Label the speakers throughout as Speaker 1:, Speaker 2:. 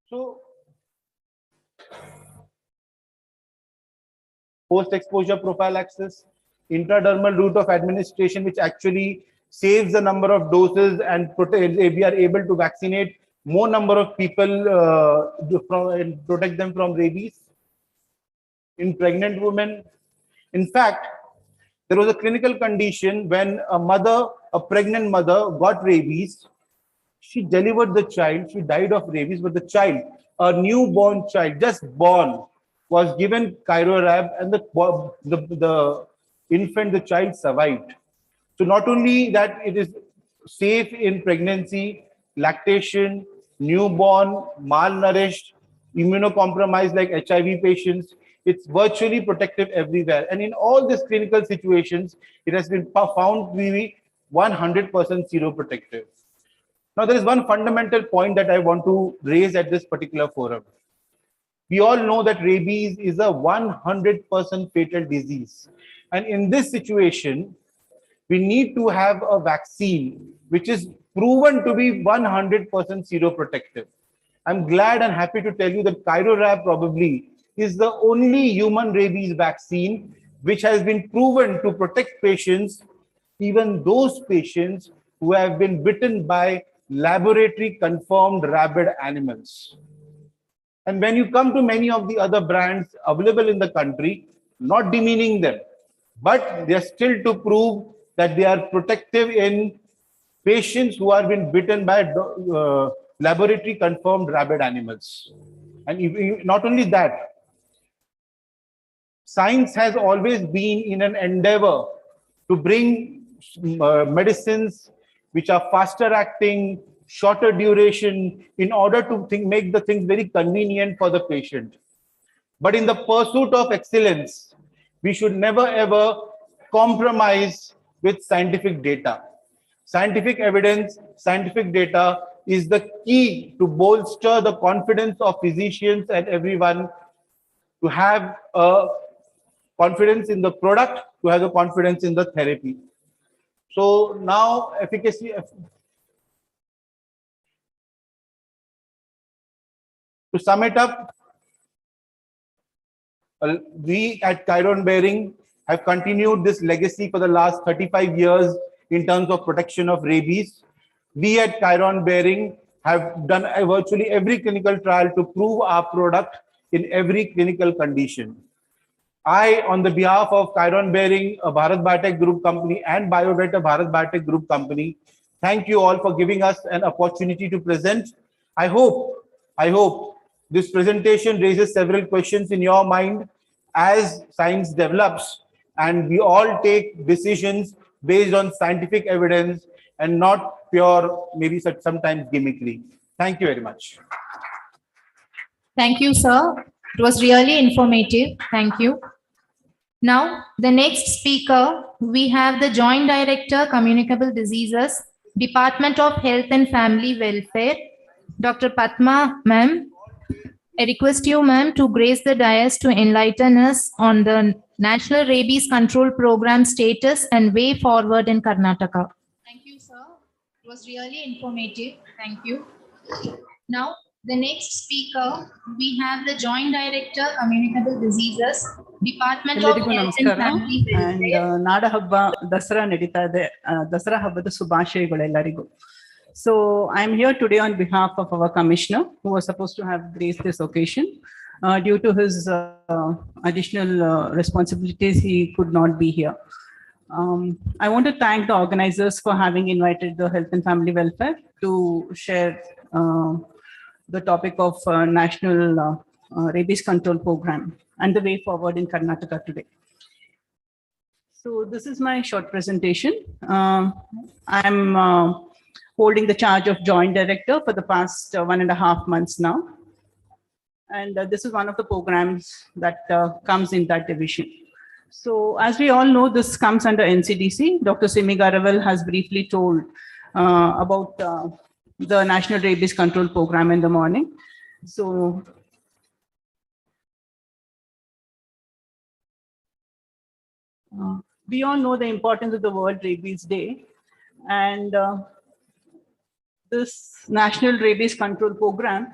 Speaker 1: So, post-exposure prophylaxis, intradermal route of administration, which actually saves the number of doses and we are able to vaccinate more number of people and protect them from rabies. In pregnant women, in fact, there was a clinical condition when a pregnant mother got rabies. She delivered the child, she died of rabies, but the child, a newborn child, just born, was given ChirorAB, and the infant, the child survived. So not only that it is safe in pregnancy, lactation, newborn, malnourished, immunocompromised like HIV patients, it's virtually protective everywhere. And in all these clinical situations, it has been found to be 100% seroprotective. Now, there is one fundamental point that I want to raise at this particular forum. We all know that rabies is a 100% fatal disease. And in this situation, we need to have a vaccine which is proven to be 100% seroprotective. I'm glad and happy to tell you that ChirorAB probably is the only human rabies vaccine which has been proven to protect patients, even those patients who have been bitten by laboratory confirmed rabid animals. And when you come to many of the other brands available in the country, not demeaning them, but they are still to prove that they are protective in patients who have been bitten by laboratory confirmed rabid animals. And not only that, science has always been in an endeavor to bring medicines which are faster acting, shorter duration, in order to make the things very convenient for the patient. But in the pursuit of excellence, we should never ever compromise with scientific data. Scientific evidence, scientific data is the key to bolster the confidence of physicians and everyone to have a confidence in the product, to have a confidence in the therapy. So now efficacy. To sum it up, we at Chiron Bearing have continued this legacy for the last 35 years in terms of protection of rabies. We at Chiron Bearing have done virtually every clinical trial to prove our product in every clinical condition. I, on the behalf of Chiron Bearing, a Bharat Biotech Group company, and BioVet, a Bharat Biotech Group company, thank you all for giving us an opportunity to present. I hope this presentation raises several questions in your mind as science develops and we all take decisions based on scientific evidence and not pure, maybe sometimes gimmickry. Thank you very much.
Speaker 2: Thank you, sir. It was really informative. Thank you. Now, the next speaker, we have the Joint Director, Communicable Diseases, Department of Health and Family Welfare, Dr. Padma, ma'am. I request you, ma'am, to grace the dais to enlighten us on the National Rabies Control Program status and way forward in Karnataka. Thank you, sir. It was really informative. Thank you. Now, the next speaker, we have the Joint Director, Communicable Diseases, Department of Health and Family Welfare.
Speaker 3: And Nada Habba Dasara Nedita de Dasara Habba the Subhashe Golarigo. So I'm here today on behalf of our commissioner who was supposed to have graced this occasion. Due to his additional responsibilities, he could not be here. I want to thank the organizers for having invited the Health and Family Welfare to share the topic of National Rabies Control Program and the way forward in Karnataka today. So this is my short presentation. I'm holding the charge of Joint Director for the past 1.5 months now. And this is one of the programs that comes in that division. So as we all know, this comes under NCDC. Dr. Simi Garaval has briefly told about the National Rabies Control Program in the morning. So we all know the importance of the World Rabies Day. And this National Rabies Control Program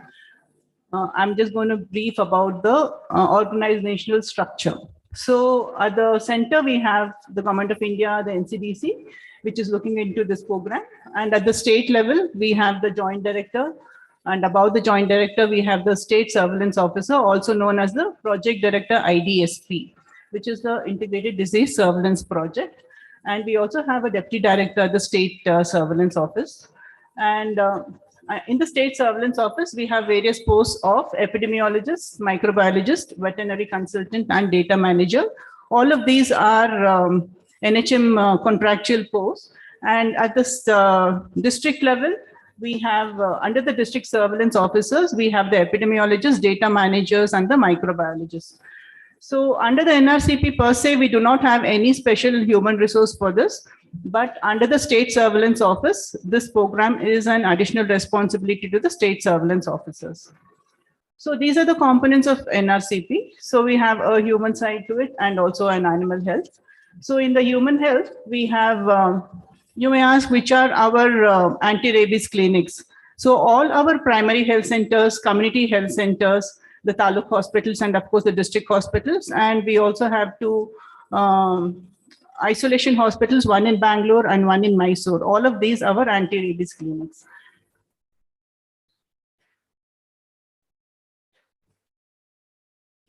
Speaker 3: I'm just going to brief about the organizational structure. So at the center, we have the Government of India, the NCDC, which is looking into this program. And at the state level, we have the Joint Director. And above the Joint Director, we have the State Surveillance Officer, also known as the Project Director IDSP, which is the Integrated Disease Surveillance Project. And we also have a Deputy Director at the State Surveillance Office. And in the State Surveillance Office, we have various posts of epidemiologist, microbiologist, veterinary consultant, and data manager. All of these are NHM contractual posts. And at this district level, we have under the district surveillance officers, we have the epidemiologists, data managers, and the microbiologists. So under the NRCP per se, we do not have any special human resource for this. But under the State Surveillance Office, this program is an additional responsibility to the state surveillance officers. So these are the components of NRCP. So we have a human side to it and also an animal health. So in the human health, we have, you may ask, which are our anti-rabies clinics. So all our primary health centers, community health centers, the taluk hospitals, and of course the district hospitals. And we also have two isolation hospitals, one in Bengaluru and one in Mysore. All of these are our anti-rabies clinics.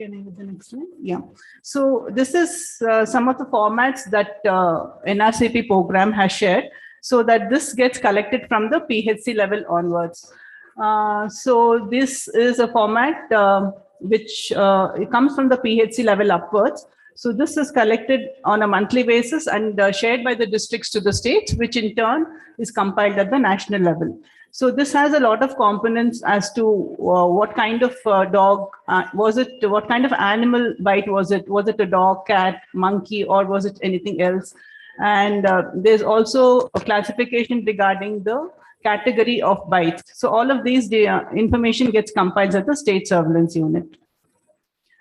Speaker 3: Can I have the next one? Yeah. So this is some of the formats that NRCP program has shared, so that this gets collected from the PHC level onwards. So this is a format which it comes from the PHC level upwards. So this is collected on a monthly basis and shared by the districts to the states, which in turn is compiled at the national level. So this has a lot of components as to what kind of dog was it, what kind of animal bite was it a dog, cat, monkey, or was it anything else? And there's also a classification regarding the category of bites. So all of these information gets compiled at the state surveillance unit.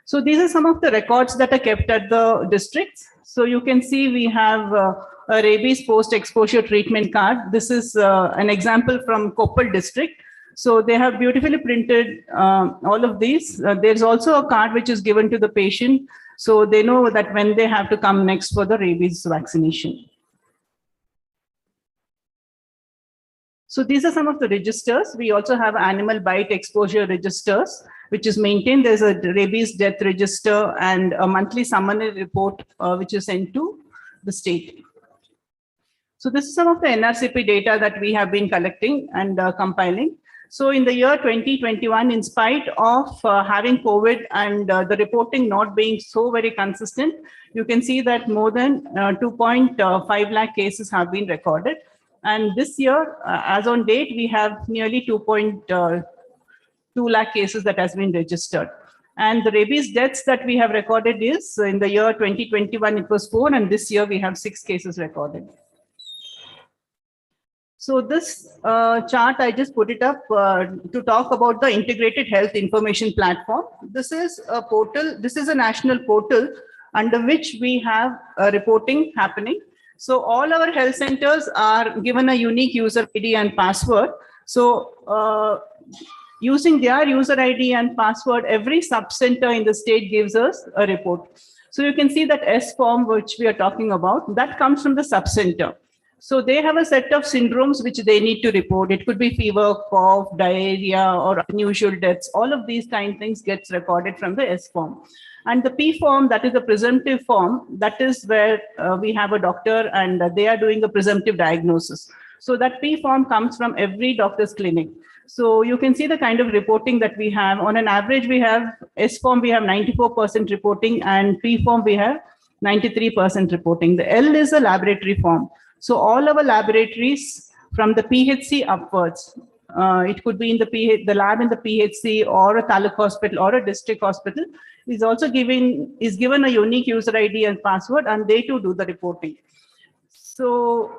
Speaker 3: So these are some of the records that are kept at the districts. So you can see we have a rabies post-exposure treatment card. This is an example from Koppal district. So they have beautifully printed all of these. There's also a card which is given to the patient, so they know that when they have to come next for the rabies vaccination. So these are some of the registers. We also have animal bite exposure registers, which is maintained. There's a rabies death register and a monthly summary report, which is sent to the state. So this is some of the NRCP data that we have been collecting and compiling. So in the year 2021, in spite of having COVID and the reporting not being so very consistent, you can see that more than 2.5 lakh cases have been recorded. And this year, as on date, we have nearly 2.2 lakh cases that has been registered. And the rabies deaths that we have recorded is in the year 2021, it was 4, and this year we have 6 cases recorded. So this chart, I just put it up to talk about the Integrated Health Information Platform. This is a portal, this is a national portal under which we have reporting happening. So all our health centers are given a unique user ID and password. So using their user ID and password, every sub-center in the state gives us a report. So you can see that S form, which we are talking about, that comes from the sub-center. So they have a set of syndromes which they need to report. It could be fever, cough, diarrhea, or unusual deaths. All of these kind of things gets recorded from the S form. And the P form, that is the presumptive form, that is where we have a doctor and they are doing a presumptive diagnosis. So that P form comes from every doctor's clinic. So you can see the kind of reporting that we have. On an average, we have S form, we have 94% reporting, and P form, we have 93% reporting. The L is a laboratory form. So all our laboratories from the PHC upwards, it could be in the lab in the PHC or a taluk hospital or a district hospital, is also given a unique user ID and password, and they too do the reporting. So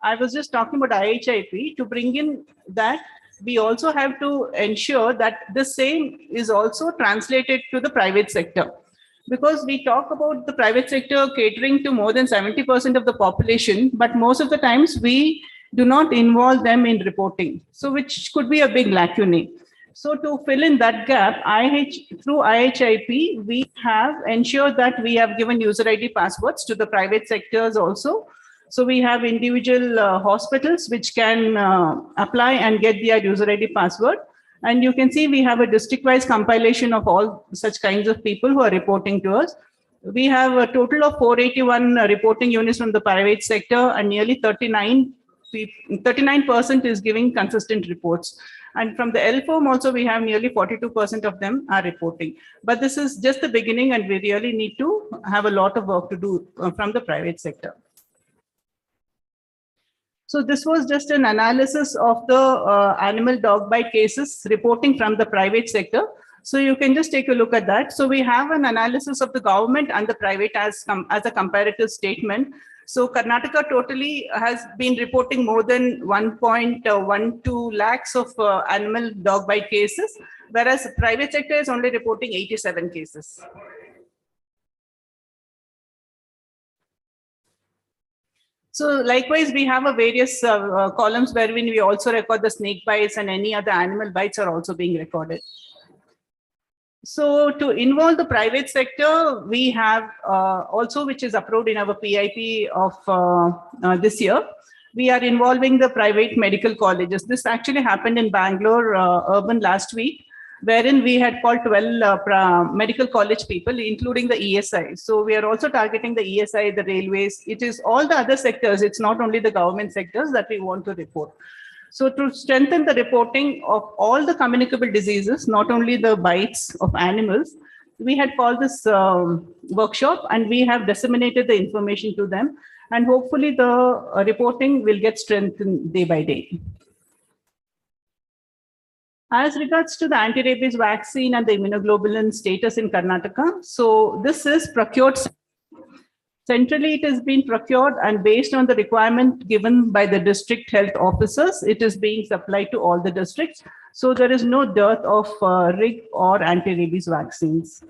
Speaker 3: I was just talking about IHIP to bring in that we also have to ensure that the same is also translated to the private sector. Because we talk about the private sector catering to more than 70% of the population, but most of the times we do not involve them in reporting. So which could be a big lacunae. So to fill in that gap, through IHIP, we have ensured that we have given user ID passwords to the private sectors also. So we have individual hospitals which can apply and get their user ID password. And you can see we have a district-wise compilation of all such kinds of people who are reporting to us. We have a total of 481 reporting units from the private sector, and nearly 39% is giving consistent reports. And from the L form also, we have nearly 42% of them are reporting. But this is just the beginning, and we really need to have a lot of work to do from the private sector. So this was just an analysis of the animal dog bite cases reporting from the private sector. So you can just take a look at that. So we have an analysis of the government and the private as a comparative statement. So Karnataka totally has been reporting more than 1.12 lakhs of animal dog bite cases, whereas the private sector is only reporting 87 cases. So likewise, we have a various columns wherein we also record the snake bites, and any other animal bites are also being recorded. So to involve the private sector, we have also, which is approved in our PIP of this year, we are involving the private medical colleges. This actually happened in Bangalore urban last week, wherein we had called 12 medical college people, including the ESI. So we are also targeting the ESI, the railways. It is all the other sectors. It's not only the government sectors that we want to report. So to strengthen the reporting of all the communicable diseases, not only the bites of animals, we had called this workshop, and we have disseminated the information to them. And hopefully the reporting will get strengthened day by day. As regards to the anti-rabies vaccine and the immunoglobulin status in Karnataka, so this is procured. Centrally, it has been procured, and based on the requirement given by the district health officers, it is being supplied to all the districts. So there is no dearth of RIG or anti-rabies vaccines.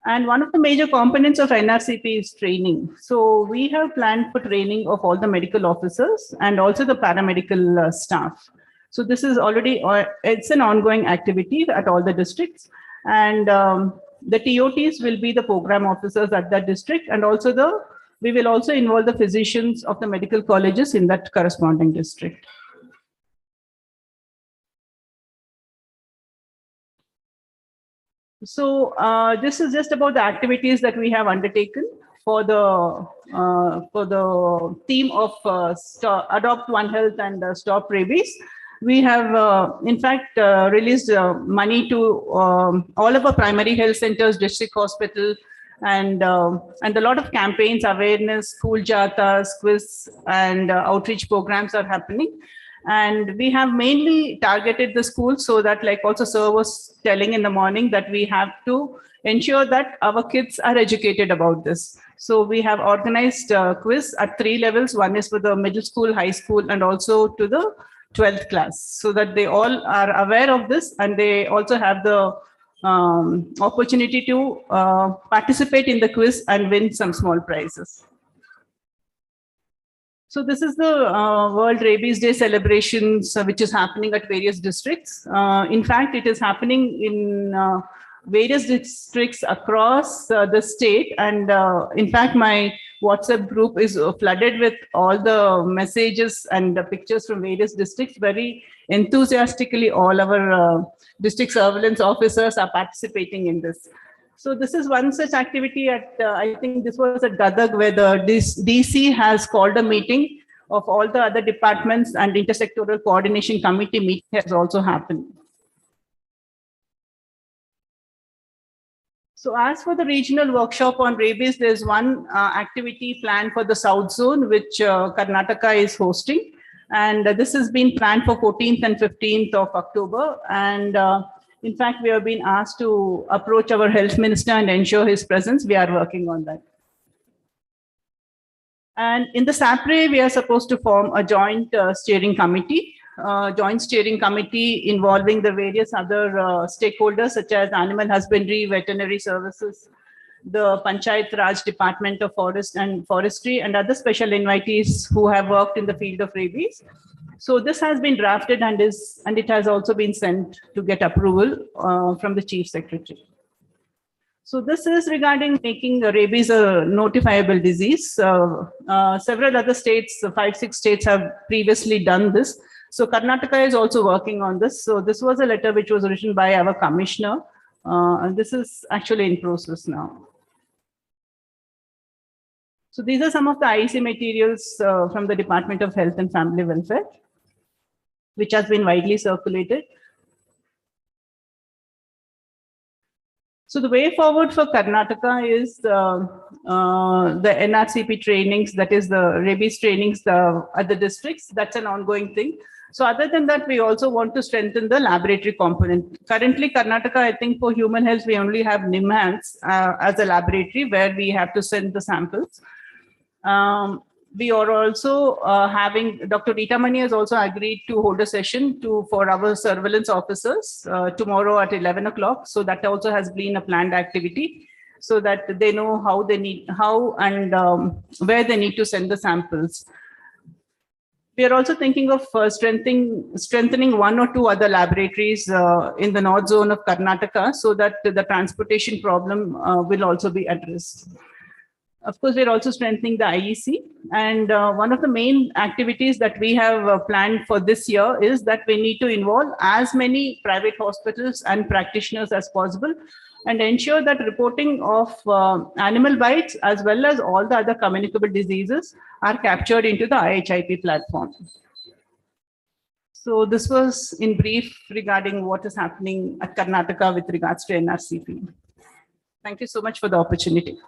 Speaker 3: And one of the major components of NRCP is training. So we have planned for training of all the medical officers and also the paramedical staff. So this is already, it's an ongoing activity at all the districts. And the TOTs will be the program officers at that district, and also we will also involve the physicians of the medical colleges in that corresponding district. So this is just about the activities that we have undertaken for the theme of Adopt One Health and Stop Rabies. We have, in fact, released money to all of our primary health centers, district hospital, and a lot of campaigns, awareness, school jatas, quiz, and outreach programs are happening. And we have mainly targeted the schools, so that, like also Sir was telling in the morning, that we have to ensure that our kids are educated about this. So we have organized a quiz at 3 levels. One is for the middle school, high school, and also to the 12th class, so that they all are aware of this, and they also have the opportunity to participate in the quiz and win some small prizes. So this is the World Rabies Day celebrations, which is happening at various districts. In fact, it is happening in various districts across the state. And in fact, my WhatsApp group is flooded with all the messages and the pictures from various districts. Very enthusiastically, all our district surveillance officers are participating in this. So this is one such activity at, I think this was at Gadag, where the DC has called a meeting of all the other departments, and intersectoral coordination committee meeting has also happened. So as for the regional workshop on rabies, there's one activity planned for the South Zone, which Karnataka is hosting. And this has been planned for 14th and 15th of October. And in fact, we have been asked to approach our health minister and ensure his presence. We are working on that. And in the SAPRE, we are supposed to form a joint steering committee involving the various other stakeholders, such as animal husbandry, veterinary services, the Panchayat Raj Department of Forest and Forestry, and other special invitees who have worked in the field of rabies. So this has been drafted and it has also been sent to get approval from the Chief Secretary. So this is regarding making rabies a notifiable disease. Several other states, 5-6 states have previously done this. So Karnataka is also working on this. So this was a letter which was written by our commissioner. And this is actually in process now. So these are some of the IEC materials from the Department of Health and Family Welfare, which has been widely circulated. So the way forward for Karnataka is the NRCP trainings, that is the rabies trainings at the districts. That's an ongoing thing. So other than that, we also want to strengthen the laboratory component. Currently, Karnataka, I think for human health, we only have NIMHANS as a laboratory where we have to send the samples. We are also having, Dr. Rita Mani has also agreed to hold a session for our surveillance officers tomorrow at 11 o'clock. So that also has been a planned activity so that they know how and where they need to send the samples. We are also thinking of strengthening 1 or 2 other laboratories in the north zone of Karnataka so that the transportation problem will also be addressed. Of course, we're also strengthening the IEC. And one of the main activities that we have planned for this year is that we need to involve as many private hospitals and practitioners as possible and ensure that reporting of animal bites as well as all the other communicable diseases are captured into the IHIP platform. So this was in brief regarding what is happening at Karnataka with regards to NRCP. Thank you so much for the opportunity.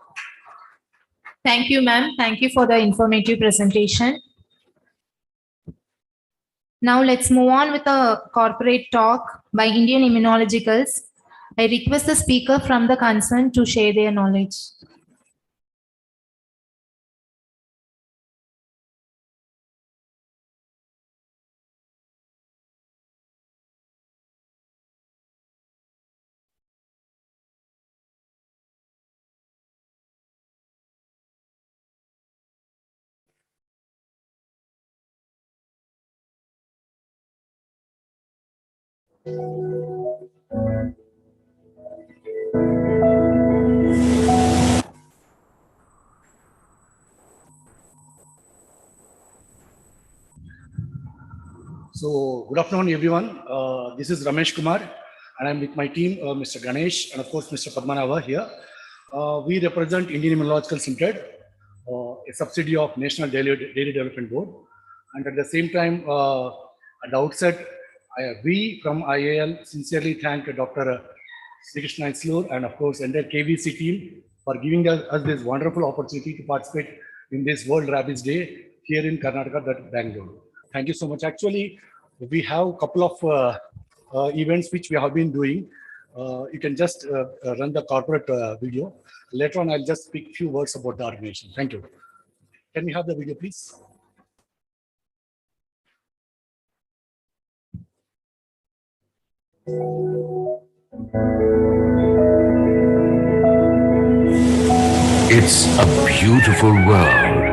Speaker 2: Thank you, ma'am. Thank you for the informative presentation. Now let's move on with a corporate talk by Indian Immunologicals. I request the speaker from the concern to share their knowledge.
Speaker 4: So, good afternoon, everyone. This is Ramesh Kumar, and I'm with my team, Mr. Ganesh, and of course, Mr. Padmanabha here. We represent Indian Immunological Limited, a subsidiary of National Dairy Development Board. And at the same time, at the outset, we from IAL sincerely thank Dr. Sri Krishna Islur and of course, entire KVC team for giving us this wonderful opportunity to participate in this World Rabies Day here in Karnataka, that Bengaluru. Thank you so much. Actually, we have a couple of events which we have been doing. You can just run the corporate video. Later on, I'll just speak a few words about the organization. Thank you. Can we have the video, please?
Speaker 5: It's a beautiful world.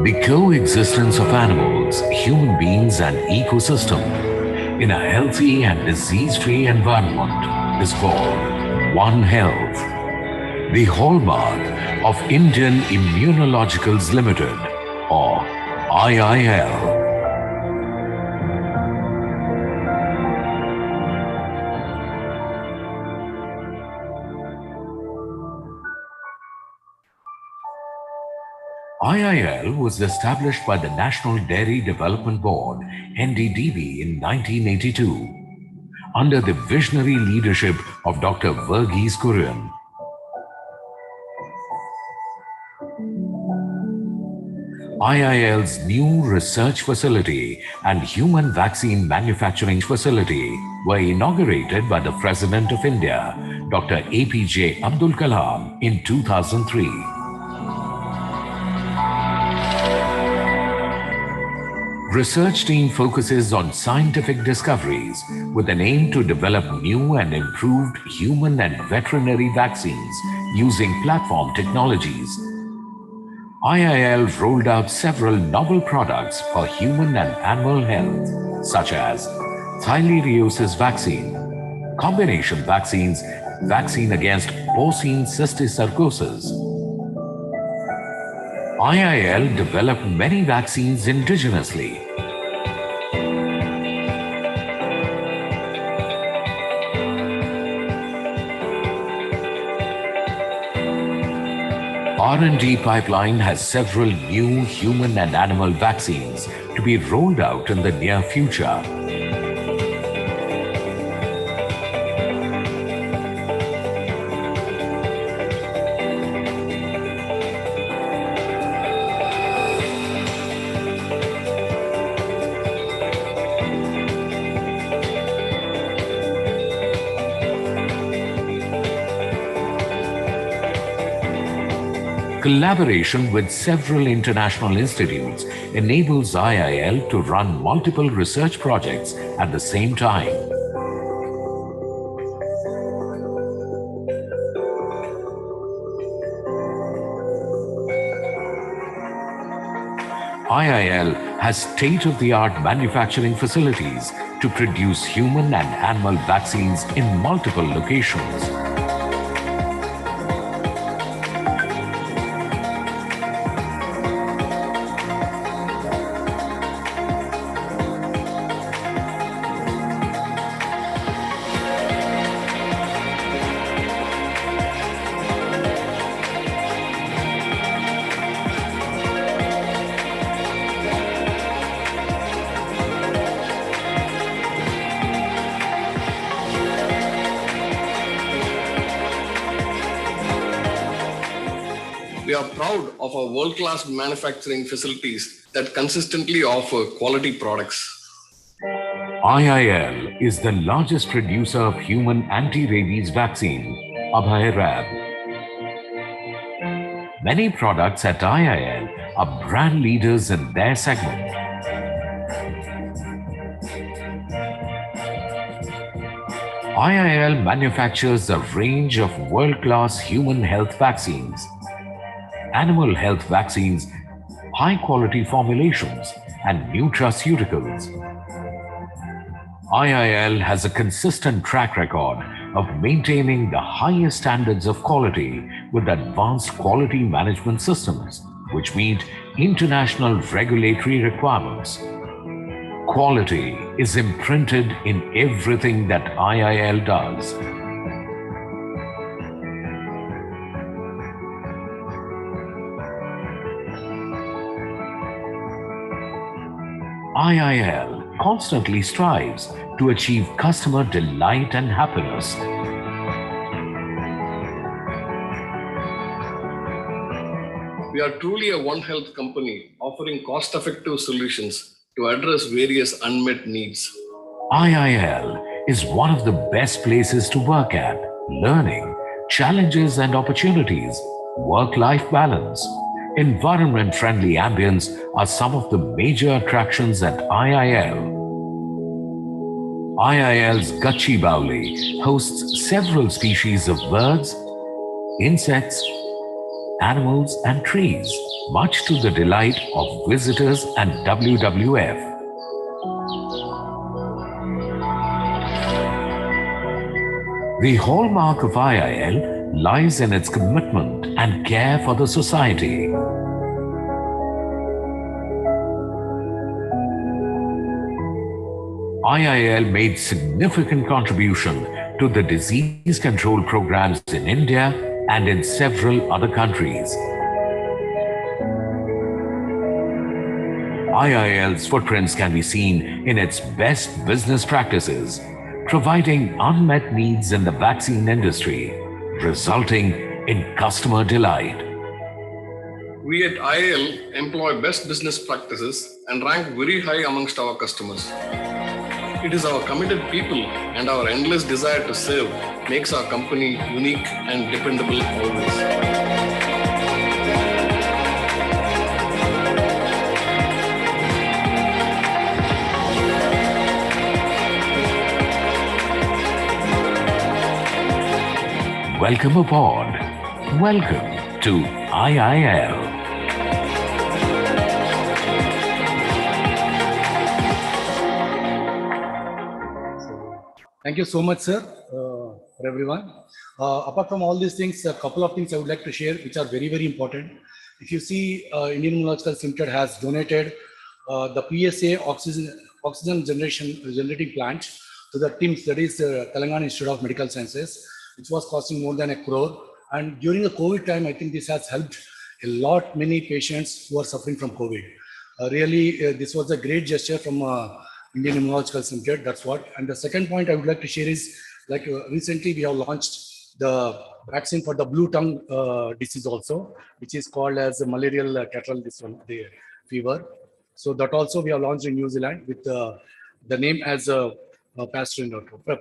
Speaker 5: The coexistence of animals, human beings and ecosystem in a healthy and disease-free environment is called One Health. The hallmark of Indian Immunologicals Limited, or IIL. IIL was established by the National Dairy Development Board, NDDB, in 1982, under the visionary leadership of Dr. Verghese Kurian. IIL's new research facility and human vaccine manufacturing facility were inaugurated by the President of India, Dr. APJ Abdul Kalam, in 2003. research team focuses on scientific discoveries with an aim to develop new and improved human and veterinary vaccines using platform technologies. IIL rolled out several novel products for human and animal health, such as theileriosis vaccine, combination vaccines, vaccine against porcine cysticercosis. IIL developed many vaccines indigenously. R&D pipeline has several new human and animal vaccines to be rolled out in the near future. Collaboration with several international institutes enables IIL to run multiple research projects at the same time. IIL has state-of-the-art manufacturing facilities to produce human and animal vaccines in multiple locations.
Speaker 6: We are proud of our world-class manufacturing facilities that consistently offer quality products.
Speaker 5: IIL is the largest producer of human anti-rabies vaccine, Abhay-Rab. Many products at IIL are brand leaders in their segment. IIL manufactures a range of world-class human health vaccines, animal health vaccines, high-quality formulations, and nutraceuticals. IIL has a consistent track record of maintaining the highest standards of quality with advanced quality management systems, which meet international regulatory requirements. Quality is imprinted in everything that IIL does. IIL constantly strives to achieve customer delight and happiness.
Speaker 6: We are truly a One Health company offering cost-effective solutions to address various unmet needs.
Speaker 5: IIL is one of the best places to work at. Learning, challenges and opportunities, work-life balance, environment-friendly ambience are some of the major attractions at IIL. IIL's Gachi Bauli hosts several species of birds, insects, animals and trees, much to the delight of visitors and WWF. The hallmark of IIL lies in its commitment and care for the society. IIL made significant contribution to the disease control programs in India and in several other countries. IIL's footprints can be seen in its best business practices, providing unmet needs in the vaccine industry, resulting in customer delight.
Speaker 6: We at IIL employ best business practices and rank very high amongst our customers. It is our committed people and our endless desire to serve makes our company unique and dependable always.
Speaker 5: Welcome aboard. Welcome to IIL.
Speaker 4: Thank you so much, sir, for everyone. Apart from all these things, a couple of things I would like to share, which are very, very important. If you see, Indian Immunological Limited has donated the PSA oxygen generating plant to the TIMS, that is Telangana Institute of Medical Sciences, which was costing more than 1 crore. And during the COVID time, I think this has helped a lot, many patients who are suffering from COVID. Really, this was a great gesture from Indian Immunological Limited, that's what. And the second point I would like to share is, like recently we have launched the vaccine for the blue tongue disease also, which is called as malarial cattle fever. So that also we have launched in New Zealand with the name as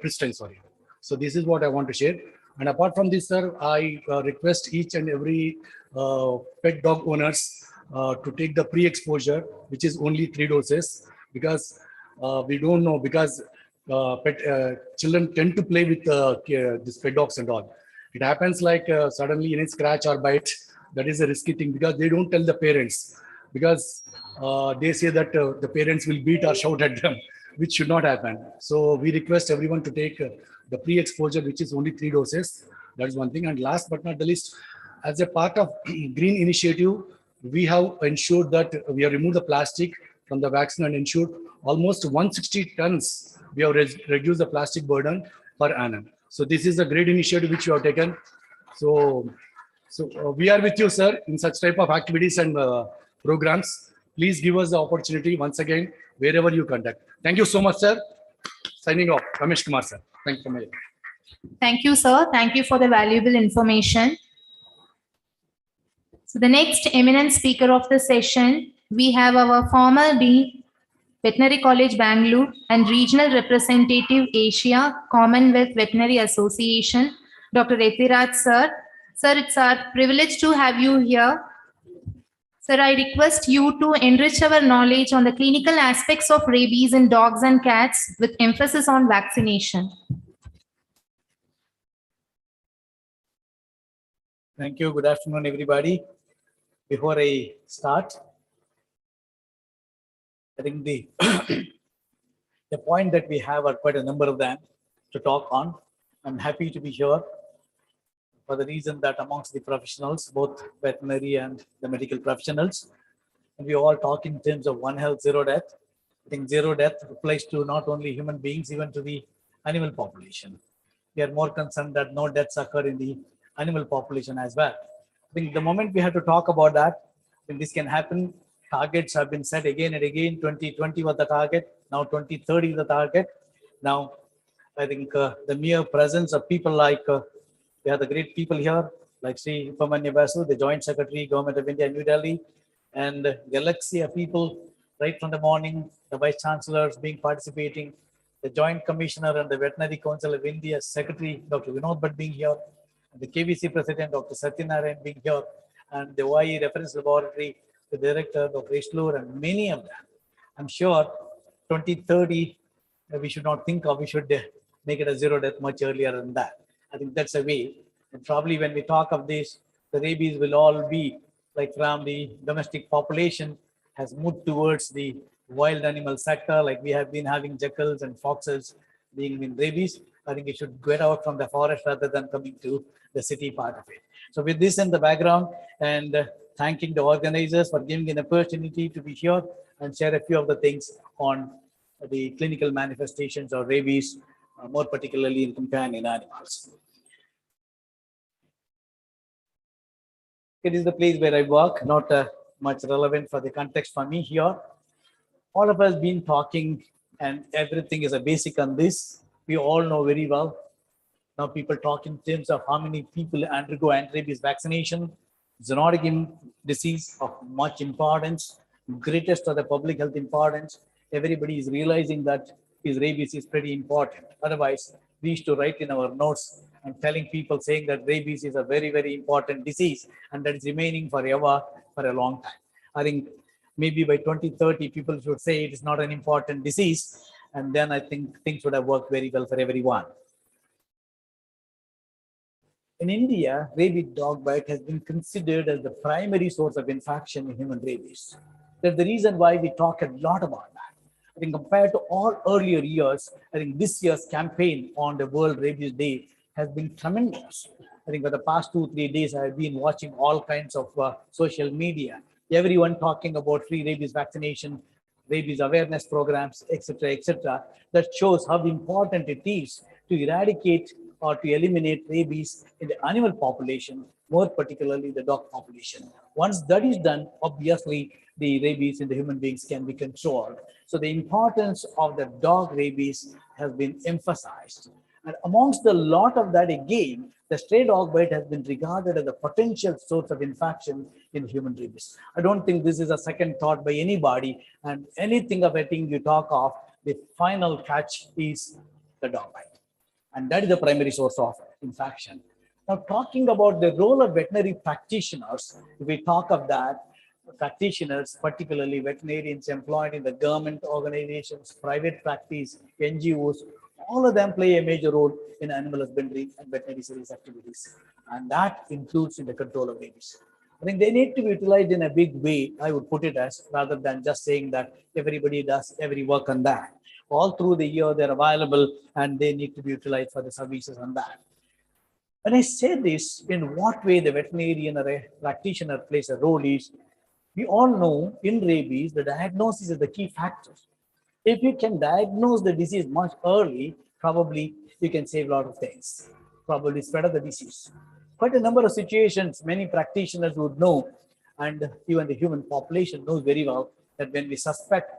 Speaker 4: Pristine, sorry. So this is what I want to share. And apart from this, sir, I request each and every pet dog owners to take the pre-exposure, which is only 3 doses, because we don't know, because children tend to play with these pet dogs and all. It happens like suddenly any scratch or bite, that is a risky thing, because they don't tell the parents, because they say that the parents will beat or shout at them, which should not happen. So we request everyone to take the pre-exposure, which is only 3 doses. That is one thing. And last but not the least, as a part of green initiative, we have ensured that we have removed the plastic from the vaccine and ensured almost 160 tons. We have reduced the plastic burden per annum. So this is a great initiative which you have taken. So we are with you, sir, in such type of activities and programs. Please give us the opportunity once again, wherever you conduct. Thank you so much, sir. Signing off, Ramesh Kumar, sir. Thank you.
Speaker 2: Thank you, sir. Thank you for the valuable information. So the next eminent speaker of the session, we have our former Dean, Veterinary College, Bengaluru, and Regional Representative, Asia, Commonwealth Veterinary Association, Dr. Ethiraj, sir. Sir, it's our privilege to have you here. Sir, I request you to enrich our knowledge on the clinical aspects of rabies in dogs and cats with emphasis on vaccination.
Speaker 7: Thank you. Good afternoon, everybody. Before I start, I think the point that we have are quite a number of them to talk on. I'm happy to be here for the reason that amongst the professionals, both veterinary and the medical professionals, and we all talk in terms of one health, zero death. I think zero death applies to not only human beings, even to the animal population. We are more concerned that no deaths occur in the animal population as well. I think the moment we have to talk about that, when this can happen, targets have been set again and again. 2020 was the target. Now 2030 is the target. Now, I think the mere presence of people like, we have the great people here, like Sri Upamanya Basu, the Joint Secretary, Government of India, New Delhi, and the galaxy of people right from the morning, the Vice Chancellors participating, the Joint Commissioner and the Veterinary Council of India Secretary, Dr. Vinod Bhatt being here, and the KVC President, Dr. Satyanarayan being here, and the OIE Reference Laboratory, the Director, Dr. Ishlur, and many of them. I'm sure 2030, we should not think of, we should make it a zero death much earlier than that. I think that's a way. And probably when we talk of this, the rabies will all be like from the domestic population has moved towards the wild animal sector, like we have been having jackals and foxes being in rabies. I think it should get out from the forest rather than coming to the city part of it. So with this in the background, and thanking the organizers for giving an opportunity to be here and share a few of the things on the clinical manifestations of rabies, more particularly in companion animals. It is the place where I work, not much relevant for the context for me here. All of us been talking, and everything is a basic on this. We all know very well. Now people talk in terms of how many people undergo anti-rabies vaccination. Zoonotic disease of much importance, greatest of the public health importance. Everybody is realizing that rabies is pretty important. Otherwise, we used to write in our notes and telling people saying that rabies is a very, very important disease and that is remaining forever for a long time. I think maybe by 2030, people should say it is not an important disease. And then I think things would have worked very well for everyone. In India, rabies dog bite has been considered as the primary source of infection in human rabies. That's the reason why we talk a lot about that. I think compared to all earlier years, I think this year's campaign on the World Rabies Day has been tremendous. I think for the past 2-3 days, I've been watching all kinds of social media, everyone talking about free rabies vaccination, rabies awareness programs, etc., etc. That shows how important it is to eradicate or to eliminate rabies in the animal population, more particularly the dog population. Once that is done, obviously the rabies in the human beings can be controlled. So the importance of the dog rabies has been emphasized. And amongst the lot of that again, the stray dog bite has been regarded as a potential source of infection in human rabies. I don't think this is a second thought by anybody, and anything of a thing you talk of, the final catch is the dog bite. And that is the primary source of infection. Now, talking about the role of veterinary practitioners, if we talk of that, practitioners, particularly veterinarians employed in the government organizations, private practice, NGOs, all of them play a major role in animal husbandry and veterinary service activities. And that includes in the control of rabies. I think they need to be utilized in a big way, I would put it as, rather than just saying that everybody does every work on that. All through the year, they're available and they need to be utilized for the services on that. When I say this, in what way the veterinarian or a practitioner plays a role is, we all know in rabies, the diagnosis is the key factor. If you can diagnose the disease much early, probably you can save a lot of things, probably spread of the disease. Quite a number of situations, many practitioners would know, and even the human population knows very well, that when we suspect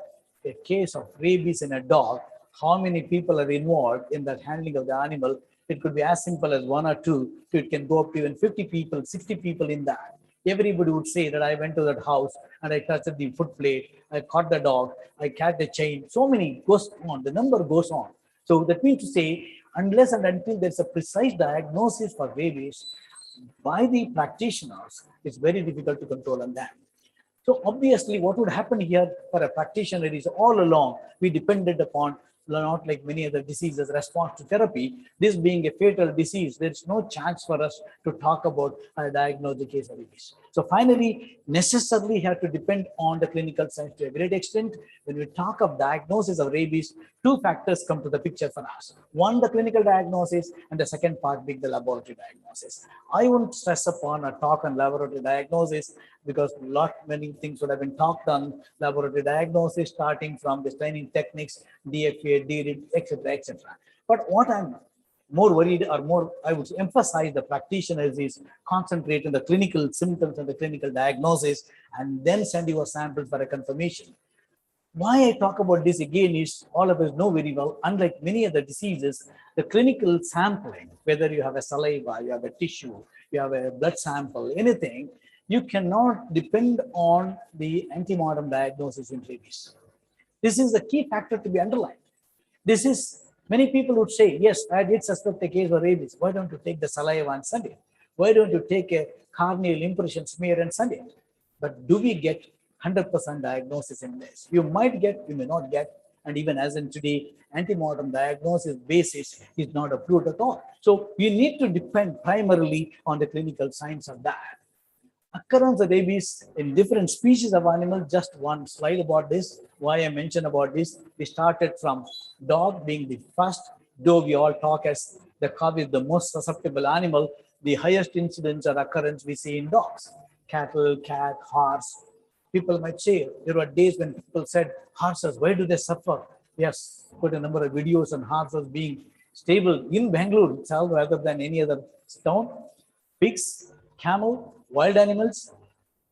Speaker 7: a case of rabies in a dog, how many people are involved in that handling of the animal. It could be as simple as 1 or 2, so it can go up to even 50 people, 60 people in that. Everybody would say that I went to that house and I touched the foot plate, I caught the dog, I cut the chain. So many goes on, the number goes on. So that means to say, unless and until there's a precise diagnosis for rabies by the practitioners, it's very difficult to control on them. So obviously what would happen here for a practitioner is all along, we depended upon, not like many other diseases, response to therapy. This being a fatal disease, there's no chance for us to talk about diagnose the case of rabies. So finally, necessarily have to depend on the clinical science to a great extent. When we talk of diagnosis of rabies, 2 factors come to the picture for us. One, the clinical diagnosis, and the second part being the laboratory diagnosis. I won't stress upon or talk on laboratory diagnosis because many things would have been talked on laboratory diagnosis, starting from the training techniques, DFA, DRID, etc., etc. But what I'm more worried or more, I would emphasize the practitioners is concentrate on the clinical symptoms and the clinical diagnosis and then send your sample for a confirmation. Why I talk about this again is all of us know very well, unlike many other diseases, the clinical sampling, whether you have a saliva, you have a tissue, you have a blood sample, anything, you cannot depend on the antemortem diagnosis in rabies. This is the key factor to be underlined. This is, many people would say, yes, I did suspect a case of rabies. Why don't you take the saliva and send it? Why don't you take a corneal impression smear and send it? But do we get 100% diagnosis in this? You might get, you may not get. And even as in today, antemortem diagnosis basis is not approved at all. So you need to depend primarily on the clinical science of that. Occurrence of rabies in different species of animals, just one slide about this, why I mentioned about this. We started from dog being the first, though we all talk as the cow is the most susceptible animal, the highest incidence or occurrence we see in dogs, cattle, cat, horse. People might say, there were days when people said, horses, why do they suffer? Yes, quite a number of videos on horses being stable in Bengaluru itself rather than any other town. Pigs, camel, wild animals.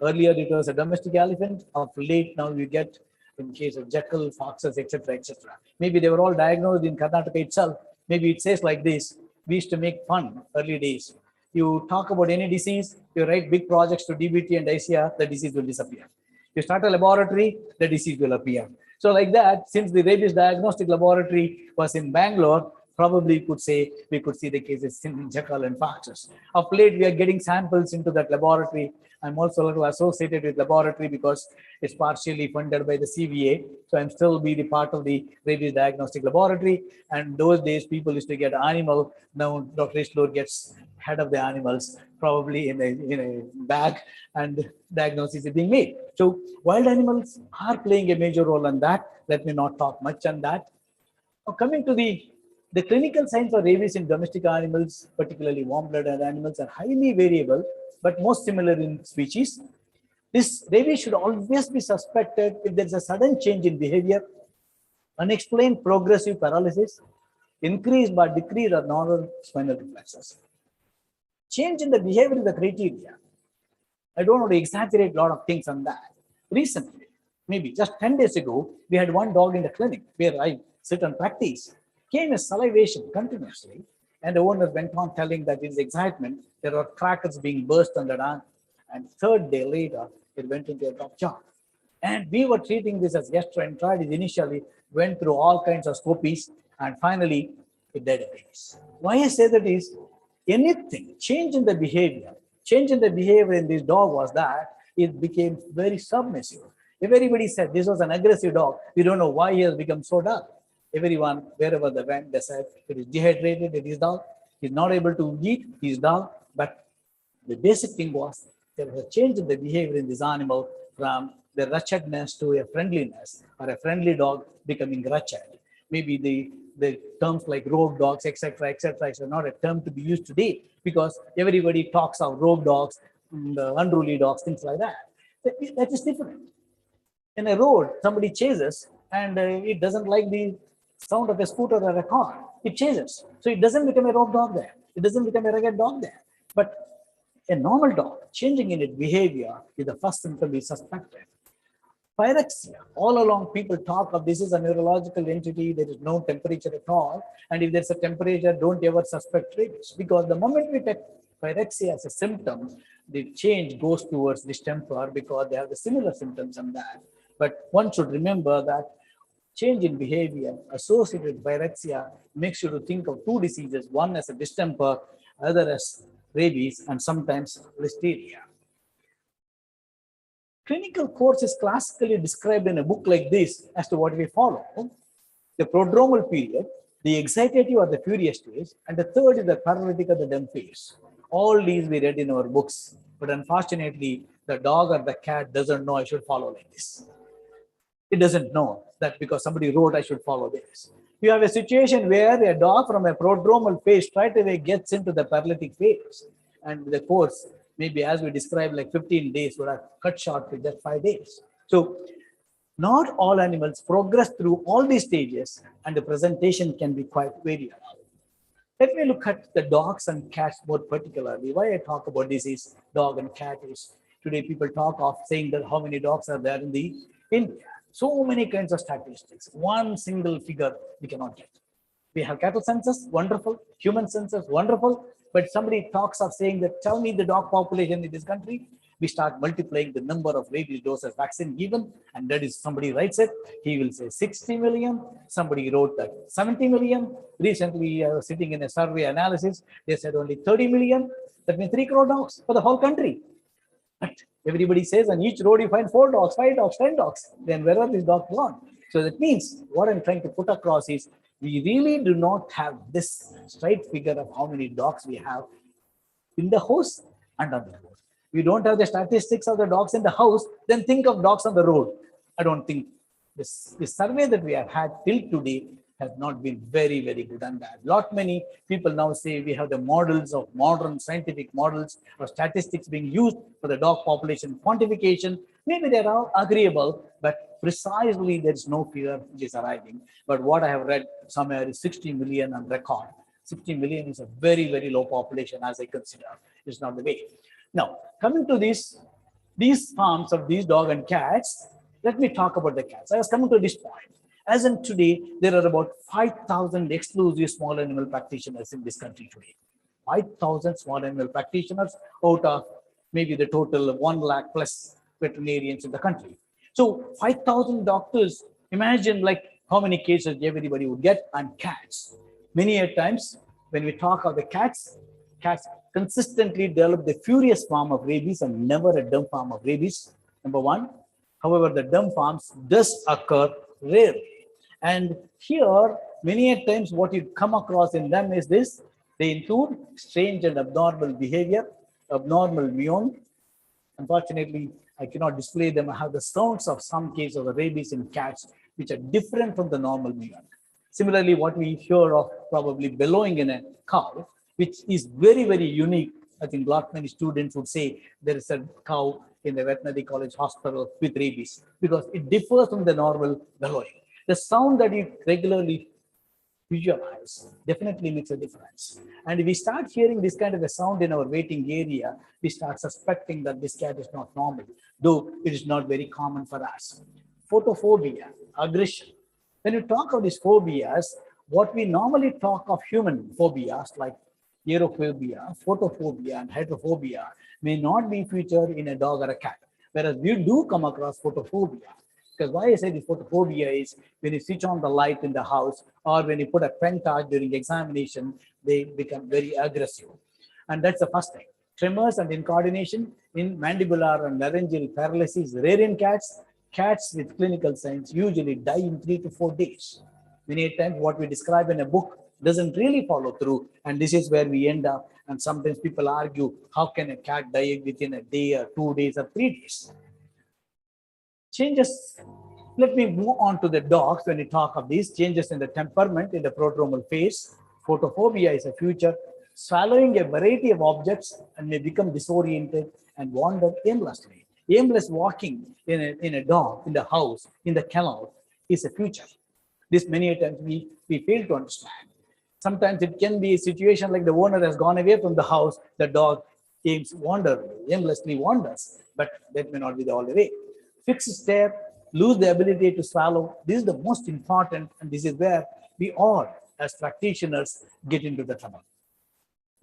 Speaker 7: Earlier it was a domestic elephant. Of late now you get in case of jackal, foxes, etc., etc. Maybe they were all diagnosed in Karnataka itself. Maybe it says like this. We used to make fun early days. You talk about any disease, you write big projects to DBT and ICR, the disease will disappear. You start a laboratory, the disease will appear. So like that, since the rabies diagnostic laboratory was in Bangalore, probably we could see the cases in jackal and foxes. Of late, we are getting samples into that laboratory. I'm also a little associated with laboratory because it's partially funded by the CVA. So I'm still be the part of the rabies diagnostic laboratory. And those days, people used to get animal. Now Dr. Ishlur gets head of the animals, probably in a bag, and diagnosis is being made. So wild animals are playing a major role in that. Let me not talk much on that. Now coming to the clinical signs for rabies in domestic animals, particularly warm-blooded animals, are highly variable, but most similar in species. This rabies should always be suspected if there is a sudden change in behavior, unexplained progressive paralysis, increased but decreased or normal spinal reflexes. Change in the behavior is the criteria. I don't want to exaggerate a lot of things on that. Recently, maybe just 10 days ago, we had one dog in the clinic where I sit and practice. Came a salivation continuously, and the owner went on telling that in his excitement, there were crackers being burst on the arm. And third day later, it went into a drop jaw. And we were treating this as gastroenteritis initially, went through all kinds of scopies, and finally, it died of rabies. Why I say that is, anything, change in the behavior in this dog was that it became very submissive. If everybody said this was an aggressive dog, we don't know why he has become so dull. Everyone, wherever they went, they said it is dehydrated, it is dull, he's not able to eat, he's dull. But the basic thing was there was a change in the behavior in this animal from the wretchedness to a friendliness, or a friendly dog becoming wretched. Maybe the terms like rogue dogs, etc., are not a term to be used today because everybody talks of rogue dogs, unruly dogs, things like that. That is different. In a road, somebody chases and it doesn't like the sound of a scooter or a car. It chases. So it doesn't become a rogue dog there. It doesn't become a rugged dog there. But a normal dog changing in its behavior is the first symptom we suspected. Pyrexia, all along people talk of this is a neurological entity, there is no temperature at all. And if there's a temperature, don't ever suspect rabies. Because the moment we take pyrexia as a symptom, the change goes towards distemper because they have the similar symptoms on that. But one should remember that change in behavior associated with pyrexia makes you to think of two diseases, one as a distemper, other as rabies, and sometimes listeria. Clinical course is classically described in a book like this as to what we follow. The prodromal period, the excitative or the furious stage, and the third is the paralytic or the dumb phase. All these we read in our books, but unfortunately, the dog or the cat doesn't know I should follow like this. It doesn't know that because somebody wrote I should follow this. You have a situation where a dog from a prodromal phase straight away gets into the paralytic phase, and the course, maybe as we described, like 15 days would have cut short to just 5 days. So not all animals progress through all these stages, and the presentation can be quite variable. Let me look at the dogs and cats more particularly. Why I talk about this is dog and cat is today people talk of saying that how many dogs are there in the India. So many kinds of statistics. One single figure we cannot get. We have cattle census, wonderful. Human census, wonderful. But somebody talks of saying that, tell me the dog population in this country. We start multiplying the number of rabies doses vaccine given, and that is somebody writes it. He will say 60 million. Somebody wrote that 70 million. Recently, I was sitting in a survey analysis. They said only 30 million. That means 3 crore dogs for the whole country. But everybody says on each road you find 4 dogs, 5 dogs, 10 dogs. Then where are these dogs gone? So that means what I'm trying to put across is we really do not have this straight figure of how many dogs we have in the house and on the road. We don't have the statistics of the dogs in the house, then think of dogs on the road. I don't think this survey that we have had till today has not been very, very good on that. Lot many people now say we have the models of modern scientific models or statistics being used for the dog population quantification. Maybe they are agreeable, but precisely there is no figure which is arriving. But what I have read somewhere is 60 million on record. 60 million is a very, very low population as I consider. It's not the way. Now, coming to these farms of these dogs and cats, let me talk about the cats. I was coming to this point. As in today, there are about 5,000 exclusive small animal practitioners in this country today. 5,000 small animal practitioners out of maybe the total of 1 lakh plus veterinarians in the country. So 5,000 doctors, imagine like how many cases everybody would get on cats. Many a times when we talk of the cats, cats consistently develop the furious form of rabies and never a dumb form of rabies, number one. However, the dumb forms does occur rarely. And here, many a times what you come across in them is this, they include strange and abnormal behavior, abnormal meon. Unfortunately, I cannot display them. I have the sounds of some cases of the rabies in cats, which are different from the normal meon. Similarly, what we hear of probably bellowing in a cow, which is very, very unique. I think lot many students would say there is a cow in the veterinary college hospital with rabies because it differs from the normal bellowing. The sound that you regularly visualize definitely makes a difference. And if we start hearing this kind of a sound in our waiting area, we start suspecting that this cat is not normal, though it is not very common for us. Photophobia, aggression. When you talk of these phobias, what we normally talk of human phobias like aerophobia, photophobia, and hydrophobia may not be featured in a dog or a cat, whereas we do come across photophobia. Because why I say the photophobia is when you switch on the light in the house or when you put a pen tag during examination, they become very aggressive. And that's the first thing. Tremors and incoordination in mandibular and laryngeal paralysis, rare in cats. Cats with clinical signs usually die in 3 to 4 days. Many times what we describe in a book doesn't really follow through. And this is where we end up. And sometimes people argue, how can a cat die within a day or 2 days or 3 days? Changes, let me move on to the dogs when we talk of these changes in the temperament in the prodromal phase. Photophobia is a feature, swallowing a variety of objects and may become disoriented and wander aimlessly. Aimless walking in a dog, in the house, in the kennel is a feature. This many times we fail to understand. Sometimes it can be a situation like the owner has gone away from the house, the dog aimlessly wanders, but that may not be the only way. Fixed stare, lose the ability to swallow. This is the most important, and this is where we all, as practitioners, get into the trouble.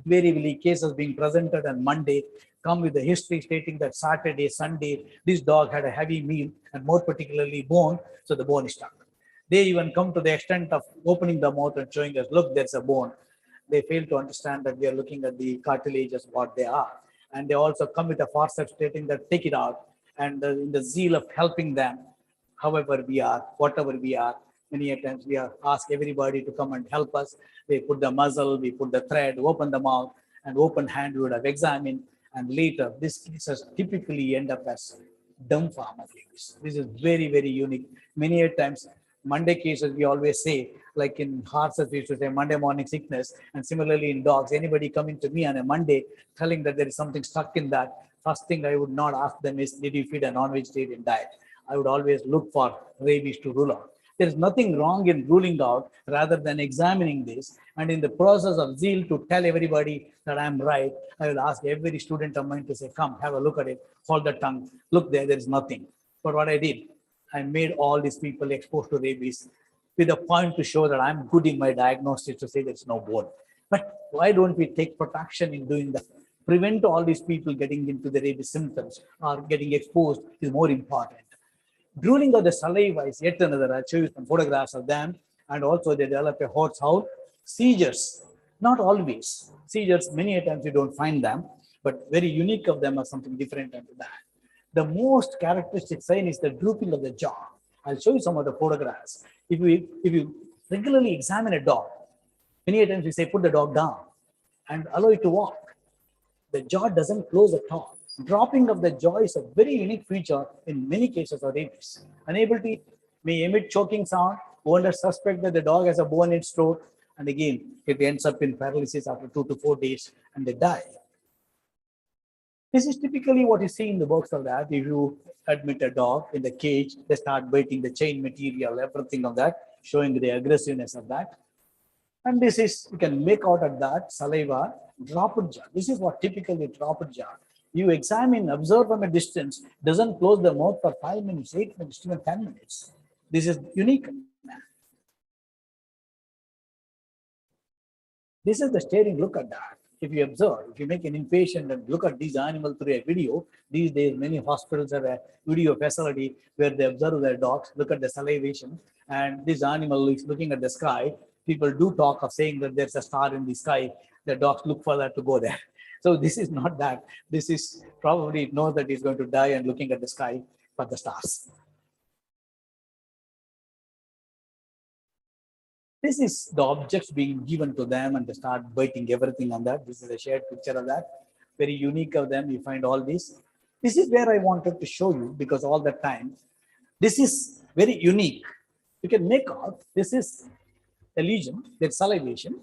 Speaker 7: Invariably, cases being presented on Monday come with the history stating that Saturday, Sunday, this dog had a heavy meal and more particularly bone, so the bone is stuck. They even come to the extent of opening the mouth and showing us, look, there's a bone. They fail to understand that we are looking at the cartilage as what they are. And they also come with a forceps stating that take it out. And in the zeal of helping them, however we are, whatever we are, many times we are ask everybody to come and help us. They put the muzzle, we put the thread, open the mouth, and open hand we would have examined. And later, these cases typically end up as dumb form of rabies. This is very, very unique. Many times, Monday cases, we always say, like in horses, we should say Monday morning sickness. And similarly in dogs, anybody coming to me on a Monday telling that there is something stuck in that, first thing I would not ask them is, did you feed a non-vegetarian diet? I would always look for rabies to rule out. There is nothing wrong in ruling out rather than examining this. And in the process of zeal to tell everybody that I'm right, I will ask every student of mine to say, come, have a look at it, hold the tongue, look there is nothing. But what I did, I made all these people exposed to rabies with a point to show that I'm good in my diagnosis to say there's no bone. But why don't we take protection in doing that? Prevent all these people getting into the rabies symptoms or getting exposed is more important. Drooling of the saliva is yet another. I'll show you some photographs of them. And also they develop a horse howl. Seizures, not always. Seizures, many times you don't find them, but very unique of them are something different than that. The most characteristic sign is the drooping of the jaw. I'll show you some of the photographs. If you regularly examine a dog, many times we say, put the dog down and allow it to walk. The jaw doesn't close at all. Dropping of the jaw is a very unique feature in many cases of rabies. Unable to may emit choking sound, owners suspect that the dog has a bone in its throat, and again, it ends up in paralysis after 2 to 4 days and they die. This is typically what you see in the books of that. If you admit a dog in the cage, they start biting the chain material, everything of that, showing the aggressiveness of that. And this is, you can make out of that saliva, dropped jaw. This is what typically dropped jaw. You examine, observe from a distance, doesn't close the mouth for 5 minutes, 8 minutes, even 10 minutes. This is unique. This is the staring look at that. If you observe, if you make an inpatient and look at these animals through a video, these days many hospitals have a video facility where they observe their dogs, look at the salivation, and this animal is looking at the sky. people do talk of saying that there's a star in the sky, the dogs look for that to go there. So this is not that. This is probably it knows that it's going to die and looking at the sky for the stars. This is the objects being given to them and they start biting everything on that. This is a shared picture of that. Very unique of them. You find all this. This is where I wanted to show you because all the time, this is very unique. You can make out this is a lesion, there's salivation.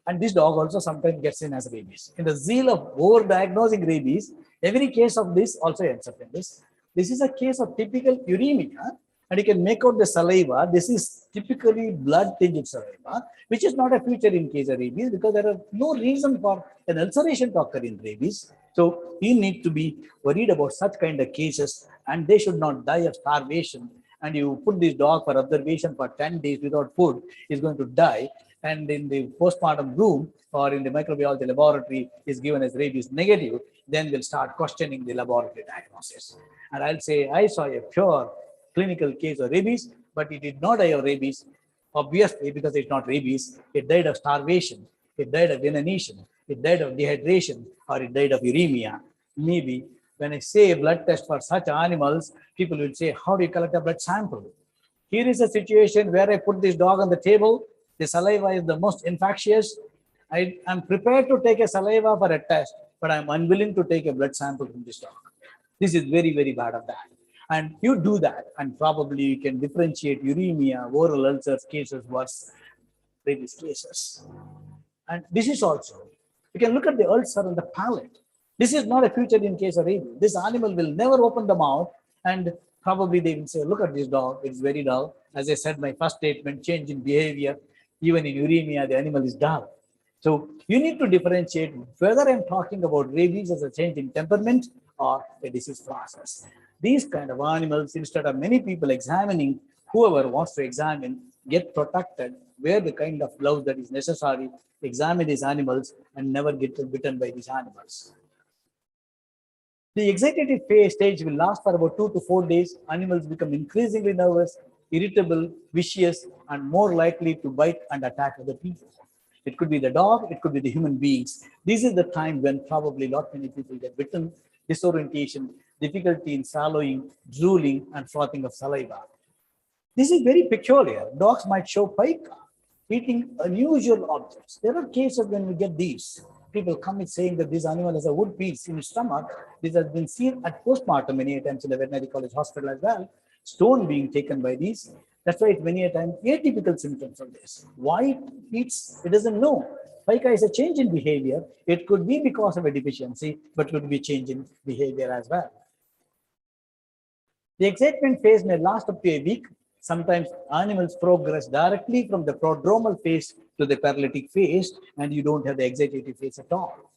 Speaker 7: And this dog also sometimes gets in as rabies. In the zeal of over-diagnosing rabies, every case of this also ends up in this. This is a case of typical uremia. And you can make out the saliva. This is typically blood-tinged saliva, which is not a feature in case of rabies because there are no reason for an ulceration to occur in rabies. So you need to be worried about such kind of cases and they should not die of starvation. And you put this dog for observation for 10 days without food, is going to die. And in the postmortem room or in the microbiology laboratory is given as rabies negative, then we'll start questioning the laboratory diagnosis. And I'll say, I saw a pure clinical case of rabies, but it did not die of rabies, obviously, because it's not rabies. It died of starvation, it died of inanition, it died of dehydration, or it died of uremia. Maybe when I say a blood test for such animals, people will say, how do you collect a blood sample? Here is a situation where I put this dog on the table. The saliva is the most infectious. I am prepared to take a saliva for a test, but I'm unwilling to take a blood sample from this dog. This is very, very bad of that. And you do that, and probably you can differentiate uremia, oral ulcers cases versus rabies cases. And this is also, you can look at the ulcer on the palate. This is not a feature in case of rabies. This animal will never open the mouth, and probably they will say, look at this dog, it's very dull. As I said, my first statement, change in behavior, even in uremia, the animal is dull. So you need to differentiate whether I'm talking about rabies as a change in temperament or a disease process. These kind of animals, instead of many people examining, whoever wants to examine, get protected, wear the kind of gloves that is necessary, examine these animals and never get bitten by these animals. The excitative phase stage will last for about 2 to 4 days. Animals become increasingly nervous, irritable, vicious, and more likely to bite and attack other people. It could be the dog, it could be the human beings. This is the time when probably not many people get bitten, disorientation, difficulty in swallowing, drooling, and frothing of saliva. This is very peculiar. Dogs might show pica, eating unusual objects. There are cases when we get these. People come in saying that this animal has a wood piece in his stomach. This has been seen at postmortem many times in the veterinary college hospital as well. Stone being taken by these. That's why it's many a time atypical symptoms of this. Why it eats, it doesn't know. Pica is a change in behavior. It could be because of a deficiency, but could be change in behavior as well. The excitement phase may last up to a week. Sometimes animals progress directly from the prodromal phase to the paralytic phase, and you don't have the excitative phase at all.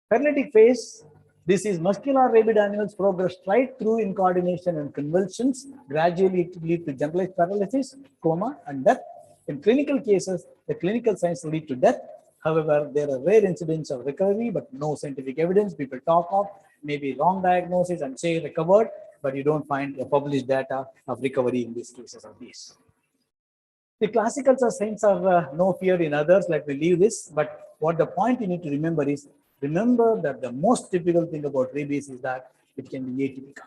Speaker 7: Paralytic phase, this is muscular rabid animals progress right through incoordination and convulsions. Gradually, it leads to generalized paralysis, coma, and death. In clinical cases, the clinical signs lead to death. However, there are rare incidents of recovery, but no scientific evidence. People talk of maybe wrong diagnosis and say recovered, but you don't find a published data of recovery in these cases of these. The classical signs are no fear in others. Let me leave this. But what the point you need to remember is, remember that the most typical thing about rabies is that it can be atypical.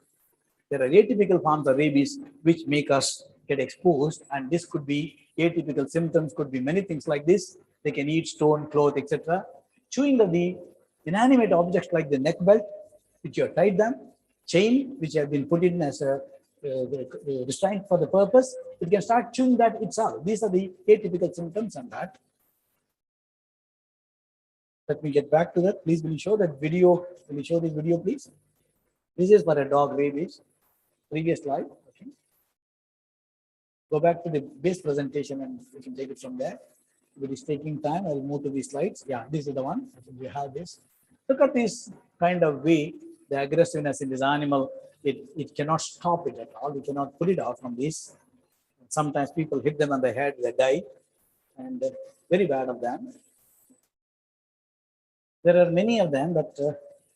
Speaker 7: There are atypical forms of rabies which make us get exposed, and this could be atypical symptoms, could be many things like this. They can eat stone, cloth, etc. Chewing of the inanimate objects like the neck belt, which you have tied them, chain, which have been put in as a restraint for the purpose, it can start chewing that itself. These are the atypical symptoms on that. Let me get back to that. Please, will you show that video? Will you show this video, please? This is for a dog rabies. Previous slide. Okay. Go back to the base presentation and we can take it from there. It is taking time. I will move to these slides. Yeah, this is the one. I think we have this. Look at this kind of way, the aggressiveness in this animal. It cannot stop it at all. You cannot put it out from this. Sometimes people hit them on the head, they die, and very bad of them. There are many of them, but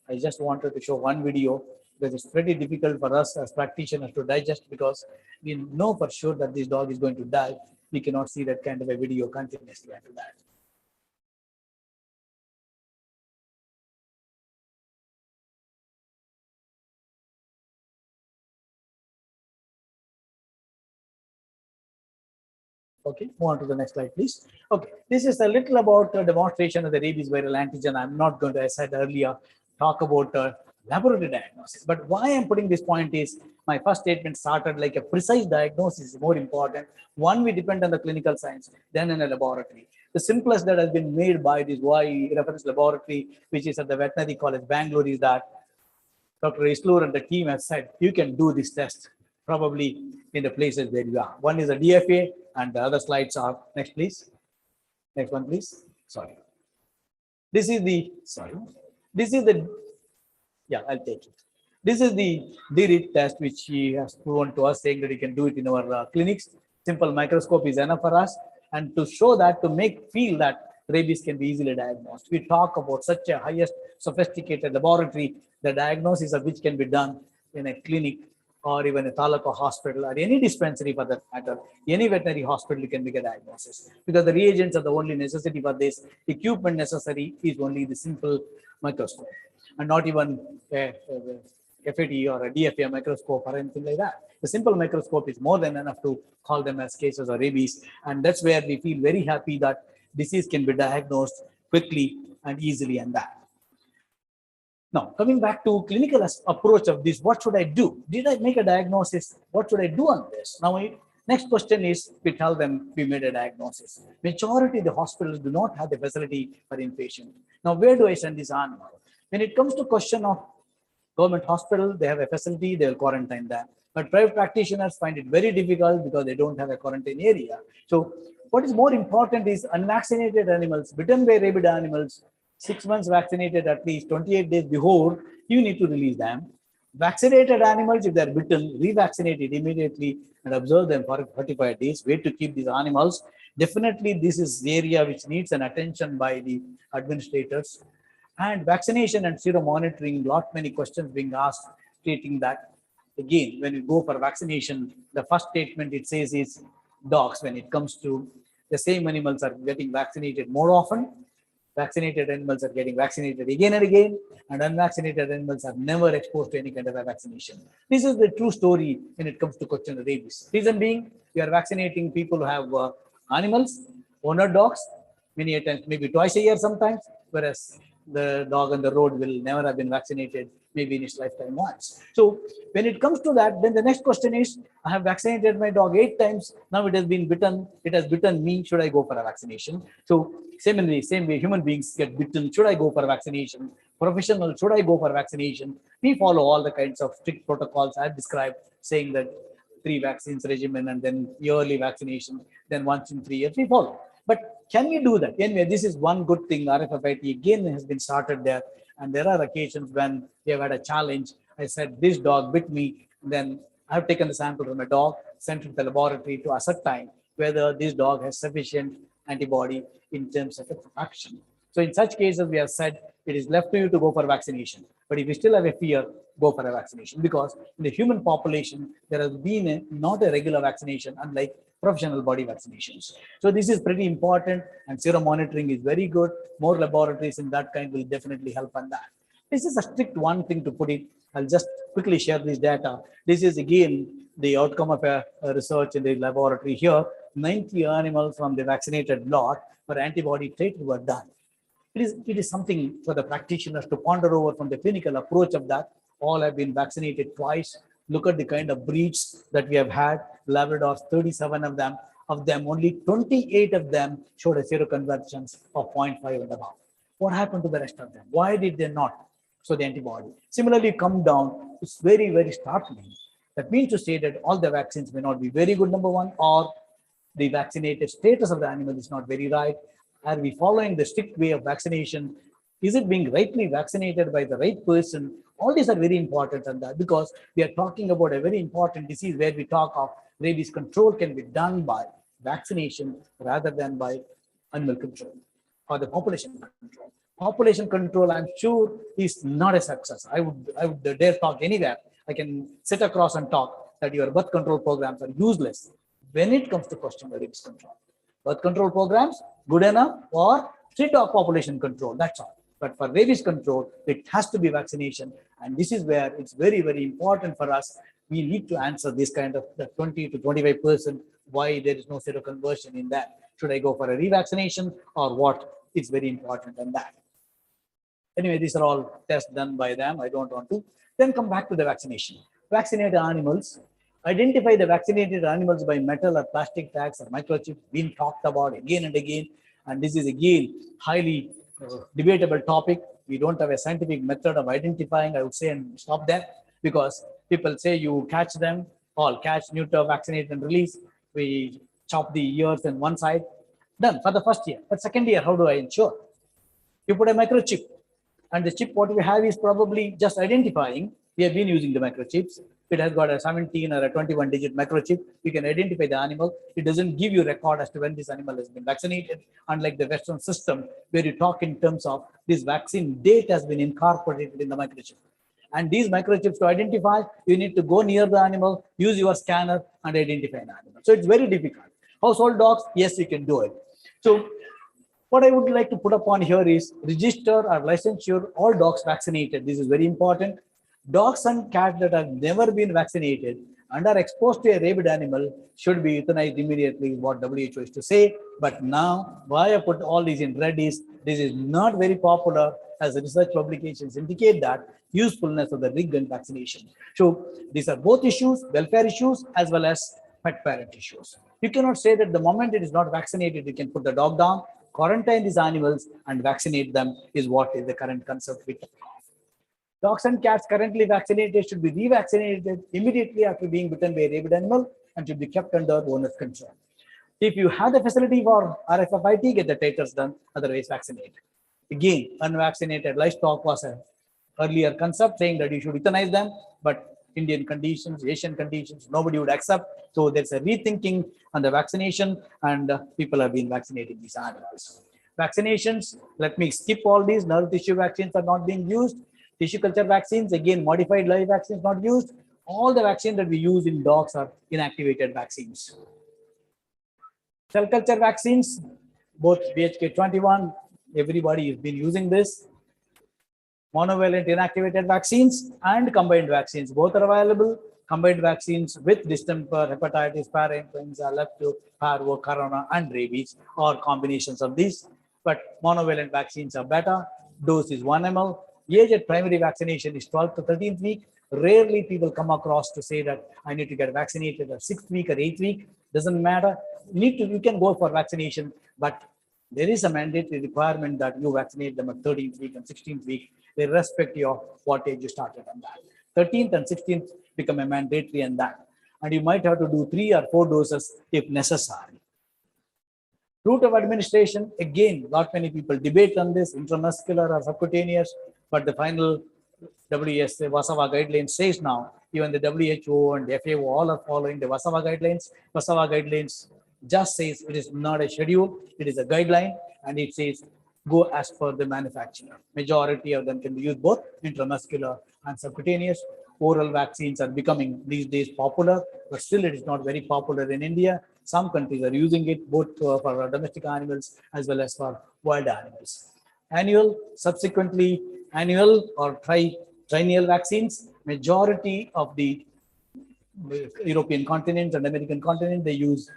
Speaker 7: I just wanted to show one video because it's pretty difficult for us as practitioners to digest, because we know for sure that this dog is going to die. we cannot see that kind of a video continuously after that. Okay, move on to the next slide, please. Okay, this is a little about demonstration of the rabies viral antigen. I'm not going to, as I said earlier, talk about laboratory diagnosis. But why I'm putting this point is my first statement started like a precise diagnosis is more important. One, we depend on the clinical science, then in a laboratory. The simplest that has been made by this Y reference laboratory, which is at the veterinary college, Bengaluru, is that Dr. Islur and the team have said, you can do this test probably in the places where you are. One is a DFA, and the other slides are, next please. Next one, please. Sorry. This is the, yeah, I'll take it. This is the DRIT test, which he has proven to us, saying that he can do it in our clinics. Simple microscope is enough for us. And to show that, to feel that rabies can be easily diagnosed. We talk about such a highest sophisticated laboratory, the diagnosis of which can be done in a clinic or even a Talaka hospital or any dispensary for that matter. Any veterinary hospital can make a diagnosis, because the reagents are the only necessity for this. Equipment necessary is only the simple microscope, and not even a FAT or a DFA microscope or anything like that. The simple microscope is more than enough to call them as cases of rabies. And that's where we feel very happy that disease can be diagnosed quickly and easily and that. Now, coming back to clinical approach of this, what should I do? Did I make a diagnosis? What should I do on this? Now, next question is, we tell them we made a diagnosis. Majority of the hospitals do not have the facility for inpatient. Now, where do I send this animal? When it comes to question of government hospital, they have a facility, they will quarantine them. But private practitioners find it very difficult because they don't have a quarantine area. So what is more important is unvaccinated animals, bitten by rabid animals, 6 months vaccinated at least 28 days before, you need to release them. Vaccinated animals, if they're bitten, revaccinated immediately and observe them for 45 days, wait to keep these animals. Definitely, this is the area which needs an attention by the administrators. And vaccination and sero monitoring, many questions being asked, stating that, again, when you go for vaccination, the first statement it says is dogs. When it comes to the same animals are getting vaccinated more often, vaccinated animals are getting vaccinated again and again, and unvaccinated animals are never exposed to any kind of a vaccination. This is the true story when it comes to question of rabies. Reason being, we are vaccinating people who have animals, owner dogs, many times, maybe twice a year sometimes, whereas the dog on the road will never have been vaccinated, maybe in its lifetime once. So when it comes to that, then the next question is, I have vaccinated my dog 8 times. Now it has been bitten. It has bitten me. Should I go for a vaccination? So same way human beings get bitten. Should I go for a vaccination? Professional, should I go for a vaccination? We follow all the kinds of strict protocols I have described, saying that 3 vaccines regimen and then yearly vaccination, then once in 3 years, we follow. But can we do that? Anyway, this is one good thing. RFFIT again has been started there. And there are occasions when we have had a challenge. I said, this dog bit me. Then I have taken the sample from a dog, sent it to the laboratory to ascertain whether this dog has sufficient antibody in terms of action. So in such cases, we have said it is left to you to go for vaccination. But if you still have a fear, go for a vaccination. Because in the human population, there has been not a regular vaccination, unlike professional body vaccinations. So this is pretty important, and sero monitoring is very good. More laboratories in that kind will definitely help on that. This is a strict one thing to put it. I'll just quickly share this data. This is again the outcome of a research in the laboratory here. 90 animals from the vaccinated lot for antibody titers were done. It is something for the practitioners to ponder over from the clinical approach of that. All have been vaccinated twice. Look at the kind of breeds that we have had. Labradors, 37 of them. Of them, only 28 of them showed a seroconvergence of 0.5 and above. What happened to the rest of them? Why did they not show the antibody? Similarly, come down, it's very, very startling. That means to say that all the vaccines may not be very good, number one, or the vaccinated status of the animal is not very right. Are we following the strict way of vaccination? Is it being rightly vaccinated by the right person? All these are very important on that, because we are talking about a very important disease where we talk of rabies control can be done by vaccination rather than by animal control or the population control. Population control, I'm sure, is not a success. I would dare talk anywhere. I can sit across and talk that your birth control programs are useless. when it comes to question rabies control. Birth control programs, good enough, or street dog population control, that's all. But for rabies control, it has to be vaccination. And this is where it's very, very important for us. We need to answer this kind of the 20 to 25% why there is no seroconversion in that. Should I go for a revaccination or what? It's very important on that. Anyway, these are all tests done by them. I don't want to. Then come back to the vaccination. Vaccinated animals. Identify the vaccinated animals by metal or plastic tags or microchips, been talked about again and again. And this is again highly debatable topic. We don't have a scientific method of identifying, I would say, and stop there, because people say you catch them, all catch, neuter, vaccinate, and release. We chop the ears on one side. Done for the first year. But second year, how do I ensure? You put a microchip, and the chip what we have is probably just identifying. We have been using the microchips. It has got a 17 or a 21 digit microchip. You can identify the animal. It doesn't give you record as to when this animal has been vaccinated, unlike the Western system where you talk in terms of this vaccine date has been incorporated in the microchip. And these microchips to identify, you need to go near the animal, use your scanner and identify an animal. So it's very difficult. Household dogs, yes, you can do it. So what I would like to put upon here is register or licensure all dogs vaccinated. This is very important. Dogs and cats that have never been vaccinated and are exposed to a rabid animal should be euthanized immediately, what WHO is to say. But now, why I put all these in red is this is not very popular, as research publications indicate that usefulness of the rig gun vaccination. So these are both issues, welfare issues as well as pet parent issues. You cannot say that the moment it is not vaccinated, you can put the dog down, quarantine these animals and vaccinate them is what is the current concept. Dogs and cats currently vaccinated should be revaccinated immediately after being bitten by a rabid animal and should be kept under owner's control. If you have the facility for RFFIT, get the titers done, otherwise vaccinate. Again, unvaccinated livestock was an earlier concept saying that you should euthanize them, but Indian conditions, Asian conditions, nobody would accept. So there's a rethinking on the vaccination and people have been vaccinating these animals. Vaccinations, let me skip all these. Nerve tissue vaccines are not being used. Tissue culture vaccines, again, modified live vaccines not used. All the vaccines that we use in dogs are inactivated vaccines. Cell culture vaccines, both BHK21, everybody has been using this. Monovalent inactivated vaccines and combined vaccines, both are available. Combined vaccines with distemper, hepatitis, parainfluenza, lepto, parvo, corona, and rabies, or combinations of these. But monovalent vaccines are better. Dose is 1 ml. Age at primary vaccination is 12th to 13th week. Rarely people come across to say that I need to get vaccinated at 6th week or 8th week. Doesn't matter. You can go for vaccination, but there is a mandatory requirement that you vaccinate them at 13th week and 16th week, irrespective of what age you started on that. 13th and 16th become a mandatory on that. And you might have to do 3 or 4 doses if necessary. Route of administration, again, not many people debate on this, intramuscular or subcutaneous, but the final WSA Wasava guidelines says now, even the WHO and the FAO all are following the Wasava guidelines. Wasava guidelines just says it is not a schedule, it is a guideline, and it says go as per the manufacturer. Majority of them can be used both intramuscular and subcutaneous. Oral vaccines are becoming these days popular, but still it is not very popular in India. Some countries are using it both for domestic animals as well as for wild animals. Annual, subsequently annual or triennial vaccines, majority of the European continent and American continent, they use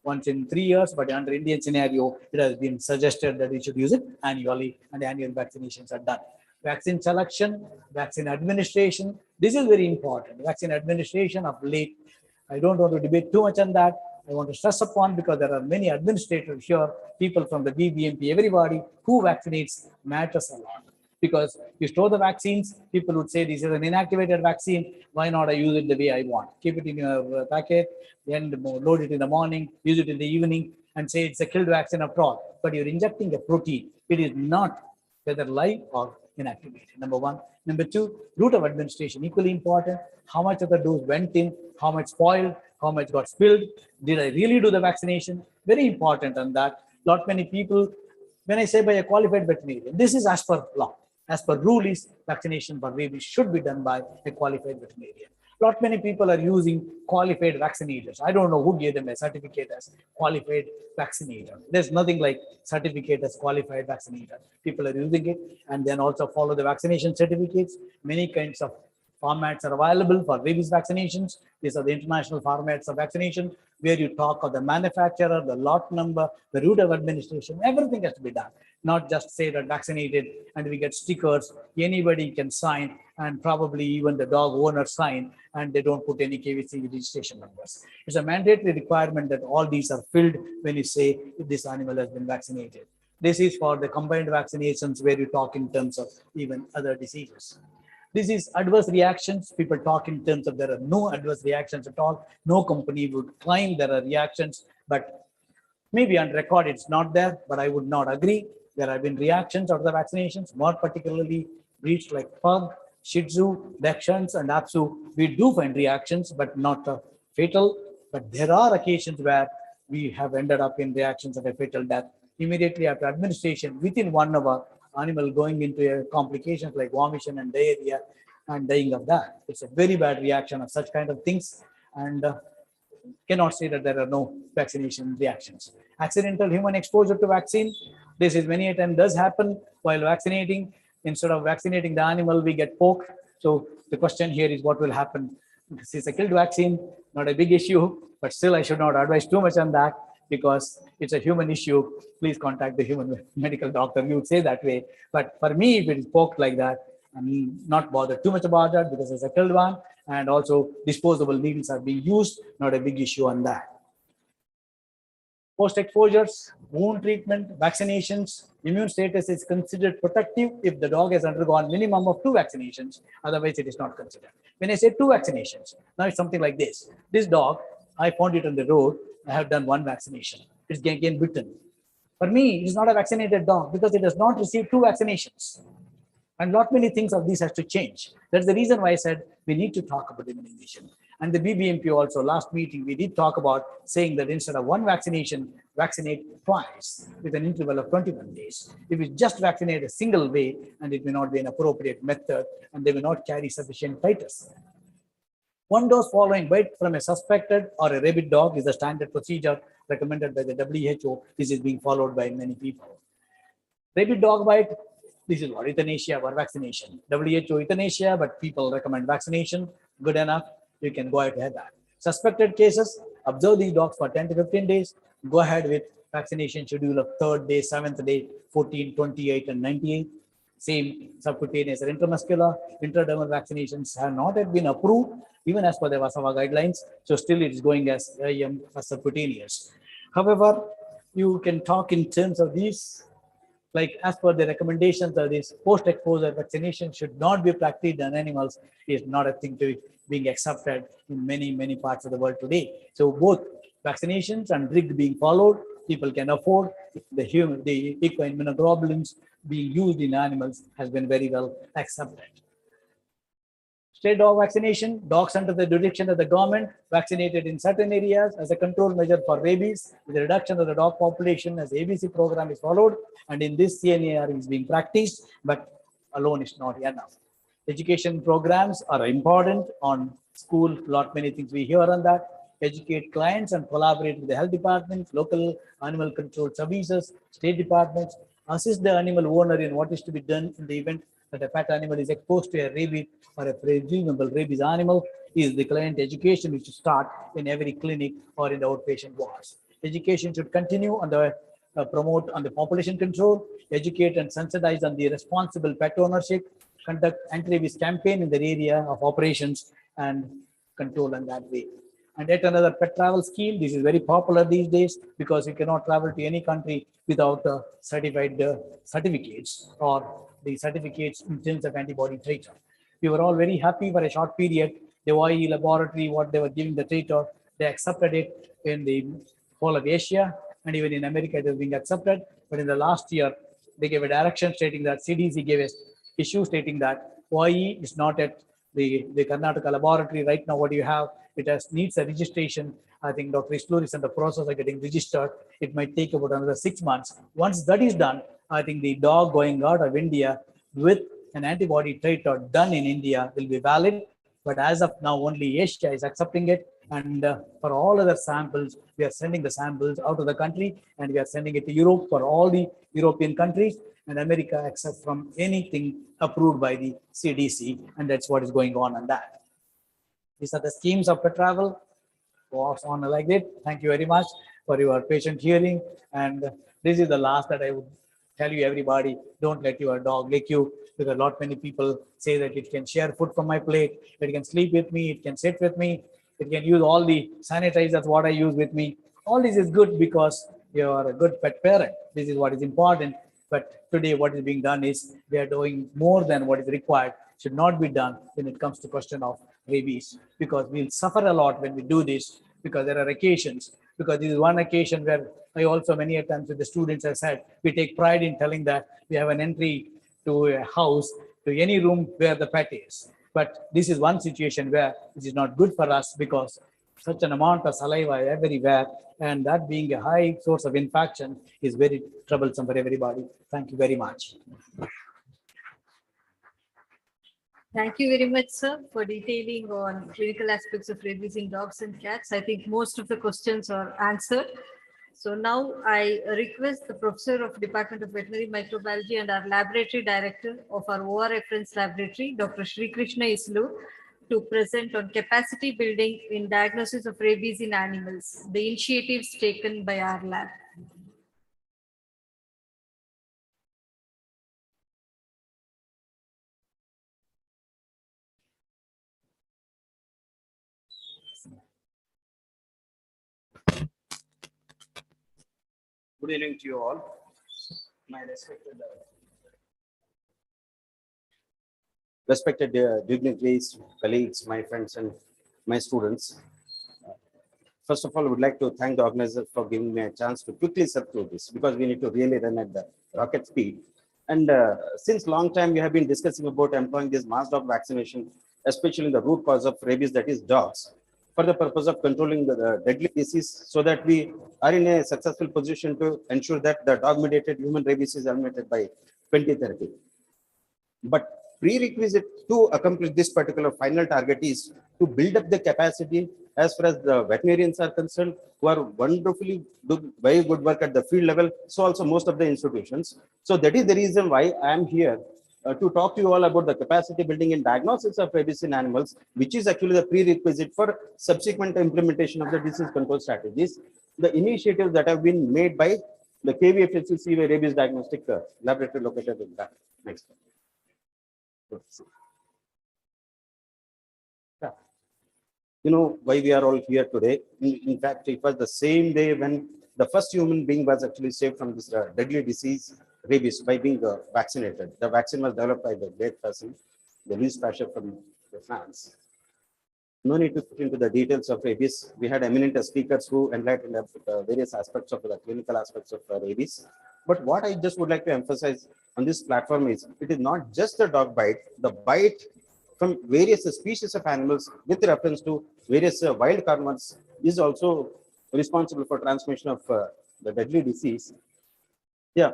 Speaker 7: once in 3 years, but under Indian scenario, it has been suggested that we should use it annually, and annual vaccinations are done. Vaccine selection, vaccine administration, this is very important. Vaccine administration of late, I don't want to debate too much on that. I want to stress upon because there are many administrators here, people from the BBMP, everybody who vaccinates matters a lot. Because you store the vaccines, people would say this is an inactivated vaccine. Why not I use it the way I want? Keep it in your packet, then load it in the morning, use it in the evening, and say it's a killed vaccine after all. But you're injecting a protein. It is not whether live or inactivated. Number one. Number two, route of administration, equally important. How much of the dose went in, how much spoiled, how much got spilled. Did I really do the vaccination? Very important on that. Not many people, when I say by a qualified veterinarian, this is as per law. As per rule is vaccination for rabies should be done by a qualified veterinarian. Lot many people are using qualified vaccinators. I don't know who gave them a certificate as qualified vaccinator. There's nothing like certificate as qualified vaccinator. People are using it and then also follow the vaccination certificates. Many kinds of formats are available for rabies vaccinations. These are the international formats of vaccination where you talk of the manufacturer, the lot number, the route of administration, everything has to be done. Not just say that vaccinated and we get stickers, anybody can sign and probably even the dog owner sign and they don't put any KVC registration numbers. It's a mandatory requirement that all these are filled when you say if this animal has been vaccinated. This is for the combined vaccinations where you talk in terms of even other diseases. This is adverse reactions. People talk in terms of there are no adverse reactions at all. No company would claim there are reactions, but maybe on record it's not there, but I would not agree. There have been reactions of the vaccinations, more particularly breeds like Pug, Shih Tzu, Dachshunds, and Apsu. We do find reactions, but not fatal. But there are occasions where we have ended up in reactions of a fatal death immediately after administration, within 1 hour, animal going into complications like vomition and diarrhea and dying of that. It's a very bad reaction of such kind of things, and cannot say that there are no vaccination reactions. Accidental human exposure to vaccine. This is many a time does happen while vaccinating. Instead of vaccinating the animal, we get poked. So the question here is what will happen? This is a killed vaccine, not a big issue, but still I should not advise too much on that because it's a human issue. Please contact the human medical doctor. You would say that way. But for me, if it is poked like that, I'm not bothered too much about that because it's a killed one. And also disposable needles are being used, not a big issue on that. Post-exposures, wound treatment, vaccinations, immune status is considered protective if the dog has undergone minimum of 2 vaccinations. Otherwise, it is not considered. When I say 2 vaccinations, now it's something like this. This dog, I found it on the road. I have done 1 vaccination. It's again bitten. For me, it is not a vaccinated dog because it has not received 2 vaccinations. And lot many things of these has to change. That's the reason why I said we need to talk about immunization. And the BBMP also, last meeting, we did talk about saying that instead of 1 vaccination, vaccinate twice with an interval of 21 days. If we just vaccinate a single way, and it may not be an appropriate method, and they may not carry sufficient titers. 1 dose following bite from a suspected or a rabid dog is the standard procedure recommended by the WHO. This is being followed by many people. Rabid dog bite, this is what euthanasia or vaccination. WHO euthanasia, but people recommend vaccination. Good enough. You can go ahead with that. Suspected cases, observe these dogs for 10 to 15 days. Go ahead with vaccination schedule of 3rd day, 7th day, 14, 28, and 98. Same subcutaneous or intramuscular. Intradermal vaccinations have not yet been approved, even as per the VASAVA guidelines. So still it is going as IM for subcutaneous. However, you can talk in terms of these, like as per the recommendations of this post-exposure vaccination should not be practiced on animals is not a thing to being accepted in many parts of the world today. So both vaccinations and rigged being followed, people can afford. The equine-immunoglobulins being used in animals has been very well accepted. State dog vaccination, dogs under the jurisdiction of the government vaccinated in certain areas as a control measure for rabies. With the reduction of the dog population as ABC program is followed, and in this CNAR is being practiced, but alone is not enough. Education programs are important on school, lot many things we hear on that. Educate clients and collaborate with the health departments, local animal control services, state departments, assist the animal owner in what is to be done in the event that a pet animal is exposed to a rabies or a presumable rabies animal. Is the client education which should start in every clinic or in the outpatient wards. Education should continue on the promote on the population control, educate and sensitize on the responsible pet ownership, conduct anti-rabies campaign in the area of operations and control in that way. And yet another pet travel scheme. This is very popular these days because you cannot travel to any country without certified certificates or the certificates in terms of antibody titer. We were all very happy for a short period. The OIE laboratory, what they were giving the titer, they accepted it in the whole of Asia and even in America it is being accepted. But in the last year, they gave a direction stating that CDC gave us issue stating that OIE is not at the Karnataka laboratory. Right now, what you have, it needs a registration. I think Dr. Isloor is in the process of getting registered. It might take about another 6 months. Once that is done, I think the dog going out of India with an antibody titer done in India will be valid. But as of now, only Asia is accepting it. And for all other samples, we are sending the samples out of the country, and we are sending it to Europe for all the European countries, and America except from anything approved by the CDC. And that's what is going on that. These are the schemes of the travel. Walks on like that. Thank you very much for your patient hearing. And this is the last that I would tell you, everybody, don't let your dog lick you, because many people say that it can share food from my plate, it can sleep with me, it can sit with me, it can use all the sanitizers what I use with me. All this is good because you are a good pet parent. This is what is important. But today what is being done is we are doing more than what is required, should not be done when it comes to question of rabies, because we'll suffer a lot when we do this, because there are occasions, because this is one occasion where I also many a times with the students have said, we take pride in telling that we have an entry to a house, to any room where the pet is. But this is one situation where it is not good for us, because such an amount of saliva everywhere, and that being a high source of infection is very troublesome for everybody. Thank you very much.
Speaker 8: Thank you very much, sir, for detailing on clinical aspects of rabies in dogs and cats. I think most of the questions are answered. So now I request the Professor of Department of Veterinary Microbiology and our Laboratory Director of our OR Reference Laboratory, Dr. Sri Krishna Islu, to present on capacity building in diagnosis of rabies in animals, the initiatives taken by our lab.
Speaker 1: Good evening to you all. My respected dignitaries, colleagues, my friends, and my students. First of all, I would like to thank the organizers for giving me a chance to quickly serve through this, because we need to really run at the rocket speed. And since long time, we have been discussing about employing this mass dog vaccination, especially the root cause of rabies, that is dogs, for the purpose of controlling the deadly disease, so that we are in a successful position to ensure that the dog-mediated human rabies is eliminated by 2030. But prerequisite to accomplish this particular final target is to build up the capacity as far as the veterinarians are concerned, who are wonderfully do very good work at the field level. So also most of the institutions. So that is the reason why I am here to talk to you all about the capacity building in diagnosis of rabies in animals, which is actually the prerequisite for subsequent implementation of the disease control strategies. The initiatives that have been made by the KVAFSU-IAHVB rabies diagnostic laboratory located in that. Next. Yeah. You know why we are all here today. In fact, it was the same day when the first human being was actually saved from this deadly disease, rabies, by being vaccinated. The vaccine was developed by the great person, the Louis Pasteur from France. No need to put into the details of rabies. We had eminent speakers who enlightened us with various aspects of the clinical aspects of rabies. But what I just would like to emphasize on this platform is, it is not just the dog bite, the bite from various species of animals with reference to various wild carnivores is also responsible for transmission of the deadly disease. Yeah,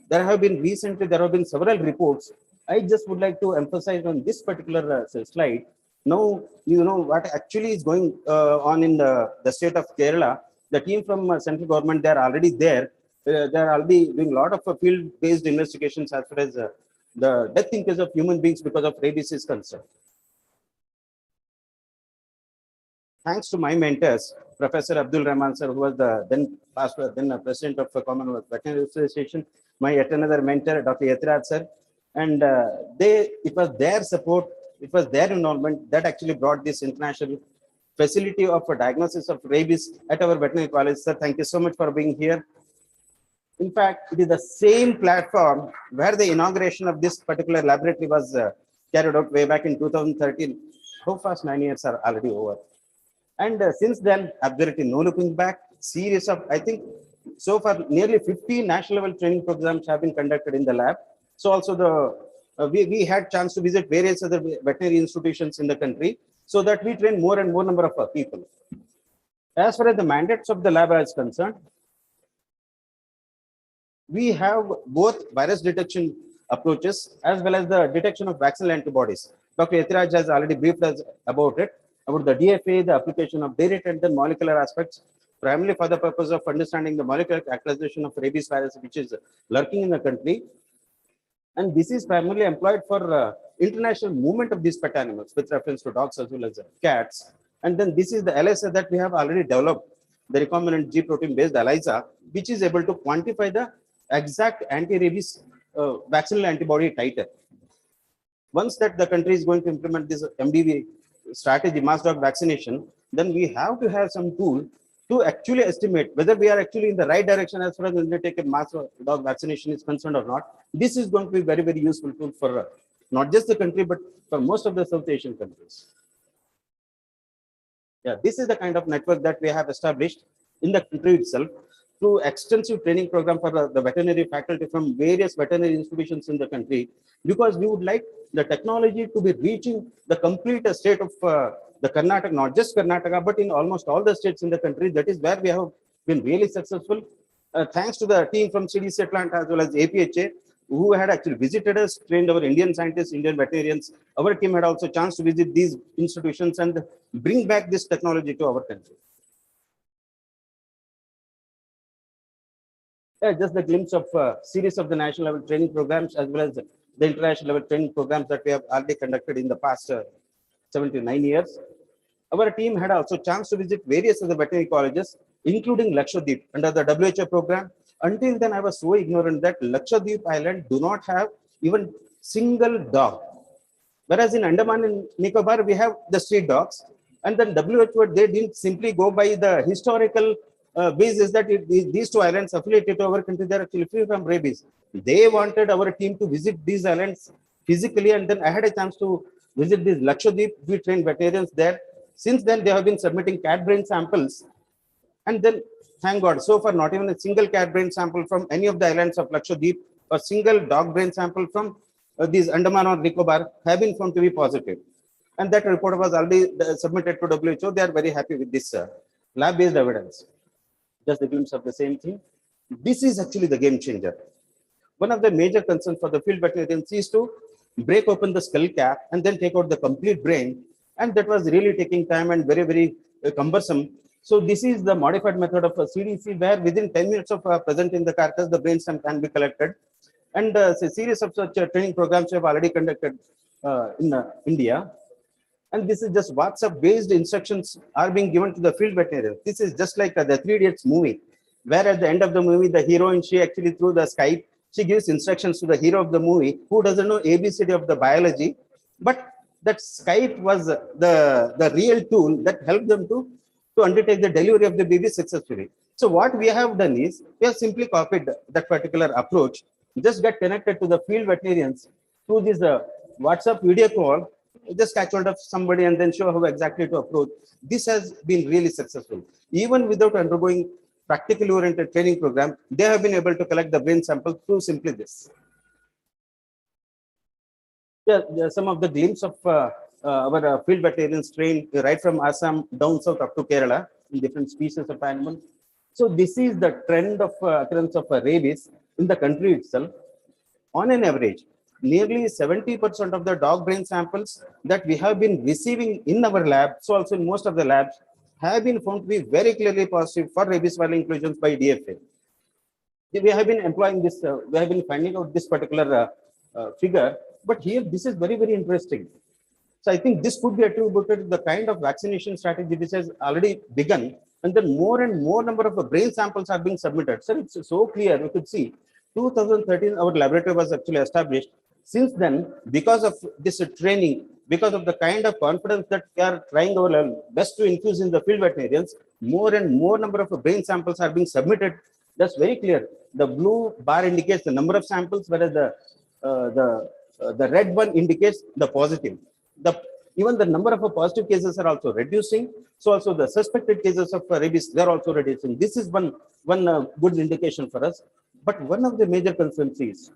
Speaker 1: there have been several reports. I just would like to emphasize on this particular slide. Now, you know what actually is going on in the state of Kerala. The team from central government, they are already there. They are already doing a lot of field-based investigations as far as the death in case of human beings because of rabies is concerned. Thanks to my mentors, Professor Abdul Rahman sir, who was the then president of the Commonwealth Veterinary Association, my yet another mentor, Dr. Yatraj sir, and it was their support, it was their involvement that actually brought this international facility of a diagnosis of rabies at our veterinary college. Sir, thank you so much for being here. In fact, it is the same platform where the inauguration of this particular laboratory was carried out way back in 2013. How fast 9 years are already over. And since then, absolutely no looking back, series of, I think, so far nearly 50 national level training programs have been conducted in the lab. So also we had chance to visit various other veterinary institutions in the country, so that we train more and more number of people. As far as the mandates of the lab is concerned, we have both virus detection approaches as well as the detection of vaccinal antibodies. Dr. Yatiraj has already briefed us about it, about the DFA, the application of dairy and molecular aspects, primarily for the purpose of understanding the molecular characterization of rabies virus, which is lurking in the country. And this is primarily employed for international movement of these pet animals with reference to dogs as well as cats. And then this is the ELISA that we have already developed, the recombinant G protein based ELISA, which is able to quantify the exact anti-rabies vaccinal antibody titer. Once that the country is going to implement this MDV strategy, mass dog vaccination, then we have to have some tool to actually estimate whether we are actually in the right direction as far as undertaking mass dog vaccination is concerned or not. This is going to be very, very useful tool for not just the country, but for most of the South Asian countries. Yeah, this is the kind of network that we have established in the country itself through extensive training program for the veterinary faculty from various veterinary institutions in the country, because we would like the technology to be reaching the complete state of the Karnataka, not just Karnataka, but in almost all the states in the country. That is where we have been really successful. Thanks to the team from CDC Atlanta as well as APHA, who had actually visited us, trained our Indian scientists, Indian veterinarians. Our team had also chance to visit these institutions and bring back this technology to our country. Just the glimpse of a series of the national level training programs as well as the international level training programs that we have already conducted in the past 7 to 9 years. Our team had also chance to visit various of the veterinary colleges, including Lakshadweep under the WHO program. Until then, I was so ignorant that Lakshadweep Island do not have even single dog. Whereas in Andaman and Nicobar, we have the street dogs. And then WHO, they didn't simply go by the historical basis that these two islands affiliated to our country, they're actually free from rabies. They wanted our team to visit these islands physically, and then I had a chance to visit these Lakshadweep. We trained veterinarians there. Since then, they have been submitting cat brain samples. And then, thank God, so far, not even a single cat brain sample from any of the islands of Lakshadweep or single dog brain sample from these Andaman or Nicobar have been found to be positive. And that report was already submitted to WHO. They are very happy with this lab-based evidence. Just a glimpse of the same thing. This is actually the game changer. One of the major concerns for the field veterinarians is to break open the skull cap and then take out the complete brain. And that was really taking time and very, very cumbersome. So this is the modified method of a CDC where within 10 minutes of presenting the carcass, the brainstem can be collected. And a series of such training programs we have already conducted in India. And this is just WhatsApp-based instructions are being given to the field veterinarian. This is just like the 3 Idiots movie, where at the end of the movie, the heroine, she actually through the Skype, she gives instructions to the hero of the movie who doesn't know ABCD of the biology. But that Skype was the real tool that helped them to undertake the delivery of the baby successfully. So what we have done is, we have simply copied that particular approach, just get connected to the field veterinarians through this WhatsApp video call, just catch hold of somebody and then show how exactly to approach. This has been really successful. Even without undergoing practically oriented training program, they have been able to collect the brain sample through simply this. Yeah, some of the glimpse of our field veterinarians trained right from Assam down south up to Kerala in different species of animals. So this is the trend of occurrence of rabies in the country itself. On an average, nearly 70% of the dog brain samples that we have been receiving in our lab, so also in most of the labs, have been found to be very clearly positive for rabies viral inclusions by DFA. We have been employing this, we have been finding out this particular figure, but here this is very, very interesting. So I think this could be attributed to the kind of vaccination strategy which has already begun, and then more and more number of brain samples are being submitted. So it's so clear, you could see 2013 our laboratory was actually established. Since then, because of this training, because of the kind of confidence that we are trying our best to infuse in the field veterinarians, more and more number of brain samples are being submitted. That's very clear. The blue bar indicates the number of samples, whereas the red one indicates the positive. Even the number of positive cases are also reducing. So also the suspected cases of rabies, they're also reducing. This is one good indication for us. But one of the major concerns is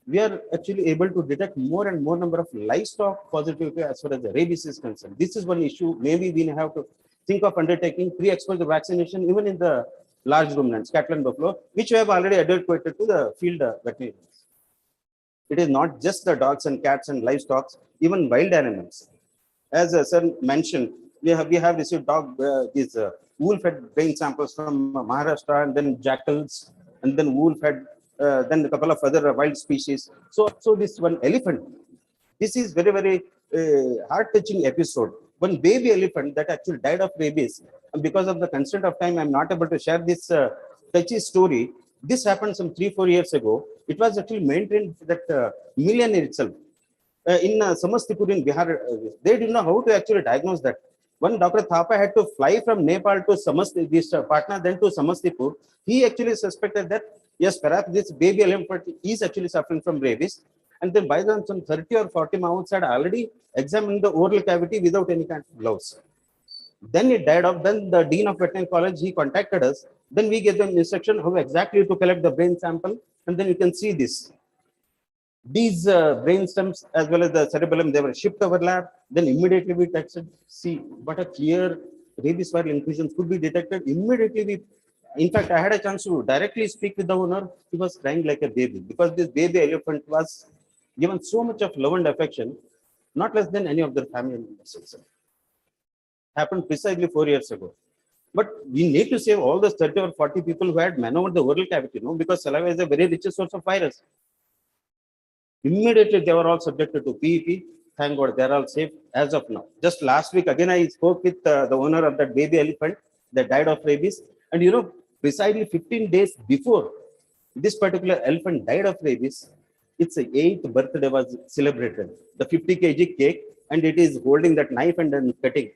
Speaker 1: we are actually able to detect more and more number of livestock positivity as far as the rabies is concerned. This is one issue. Maybe we have to think of undertaking pre-exposure vaccination even in the large ruminants, cattle and buffalo, which we have already advocated to the field veterinarians. It is not just the dogs and cats and livestock.
Speaker 9: even wild animals. As sir mentioned, we have received these wolf-fed brain samples from Maharashtra, and then jackals, and then wolf-fed, then a couple of other wild species. So this one elephant, this is very heart-touching episode. One baby elephant that actually died of rabies, and because of the constraint of time, I'm not able to share this touchy story. This happened some 3-4 years ago. It was actually maintained that million itself. In Samastipur in Bihar, they didn't know how to actually diagnose that. One Dr. Thapa had to fly from Nepal to Samastipur, this partner, then to Samastipur. He actually suspected that, yes, perhaps this baby elephant is actually suffering from rabies. And then by then some 30 or 40 mammoths had already examined the oral cavity without any kind of gloves. Then it died off. Then the Dean of Veterinary College, he contacted us. Then we gave them instruction how exactly to collect the brain sample. And then you can see this. These brain stems as well as the cerebellum, they were shipped our lab. Then immediately we tested, see what a clear rabies viral inclusions could be detected. Immediately we, in fact, I had a chance to directly speak with the owner. He was crying like a baby because this baby elephant was given so much of love and affection, not less than any of their family members. Happened precisely 4 years ago. But we need to save all those 30 or 40 people who had maneuvered the oral cavity, because saliva is a very rich source of virus. Immediately they were all subjected to PEP. Thank God they're all safe as of now. Just last week, again, I spoke with the owner of that baby elephant that died of rabies. And precisely 15 days before this particular elephant died of rabies, its 8th birthday was celebrated. The 50 kg cake, and it is holding that knife and then cutting.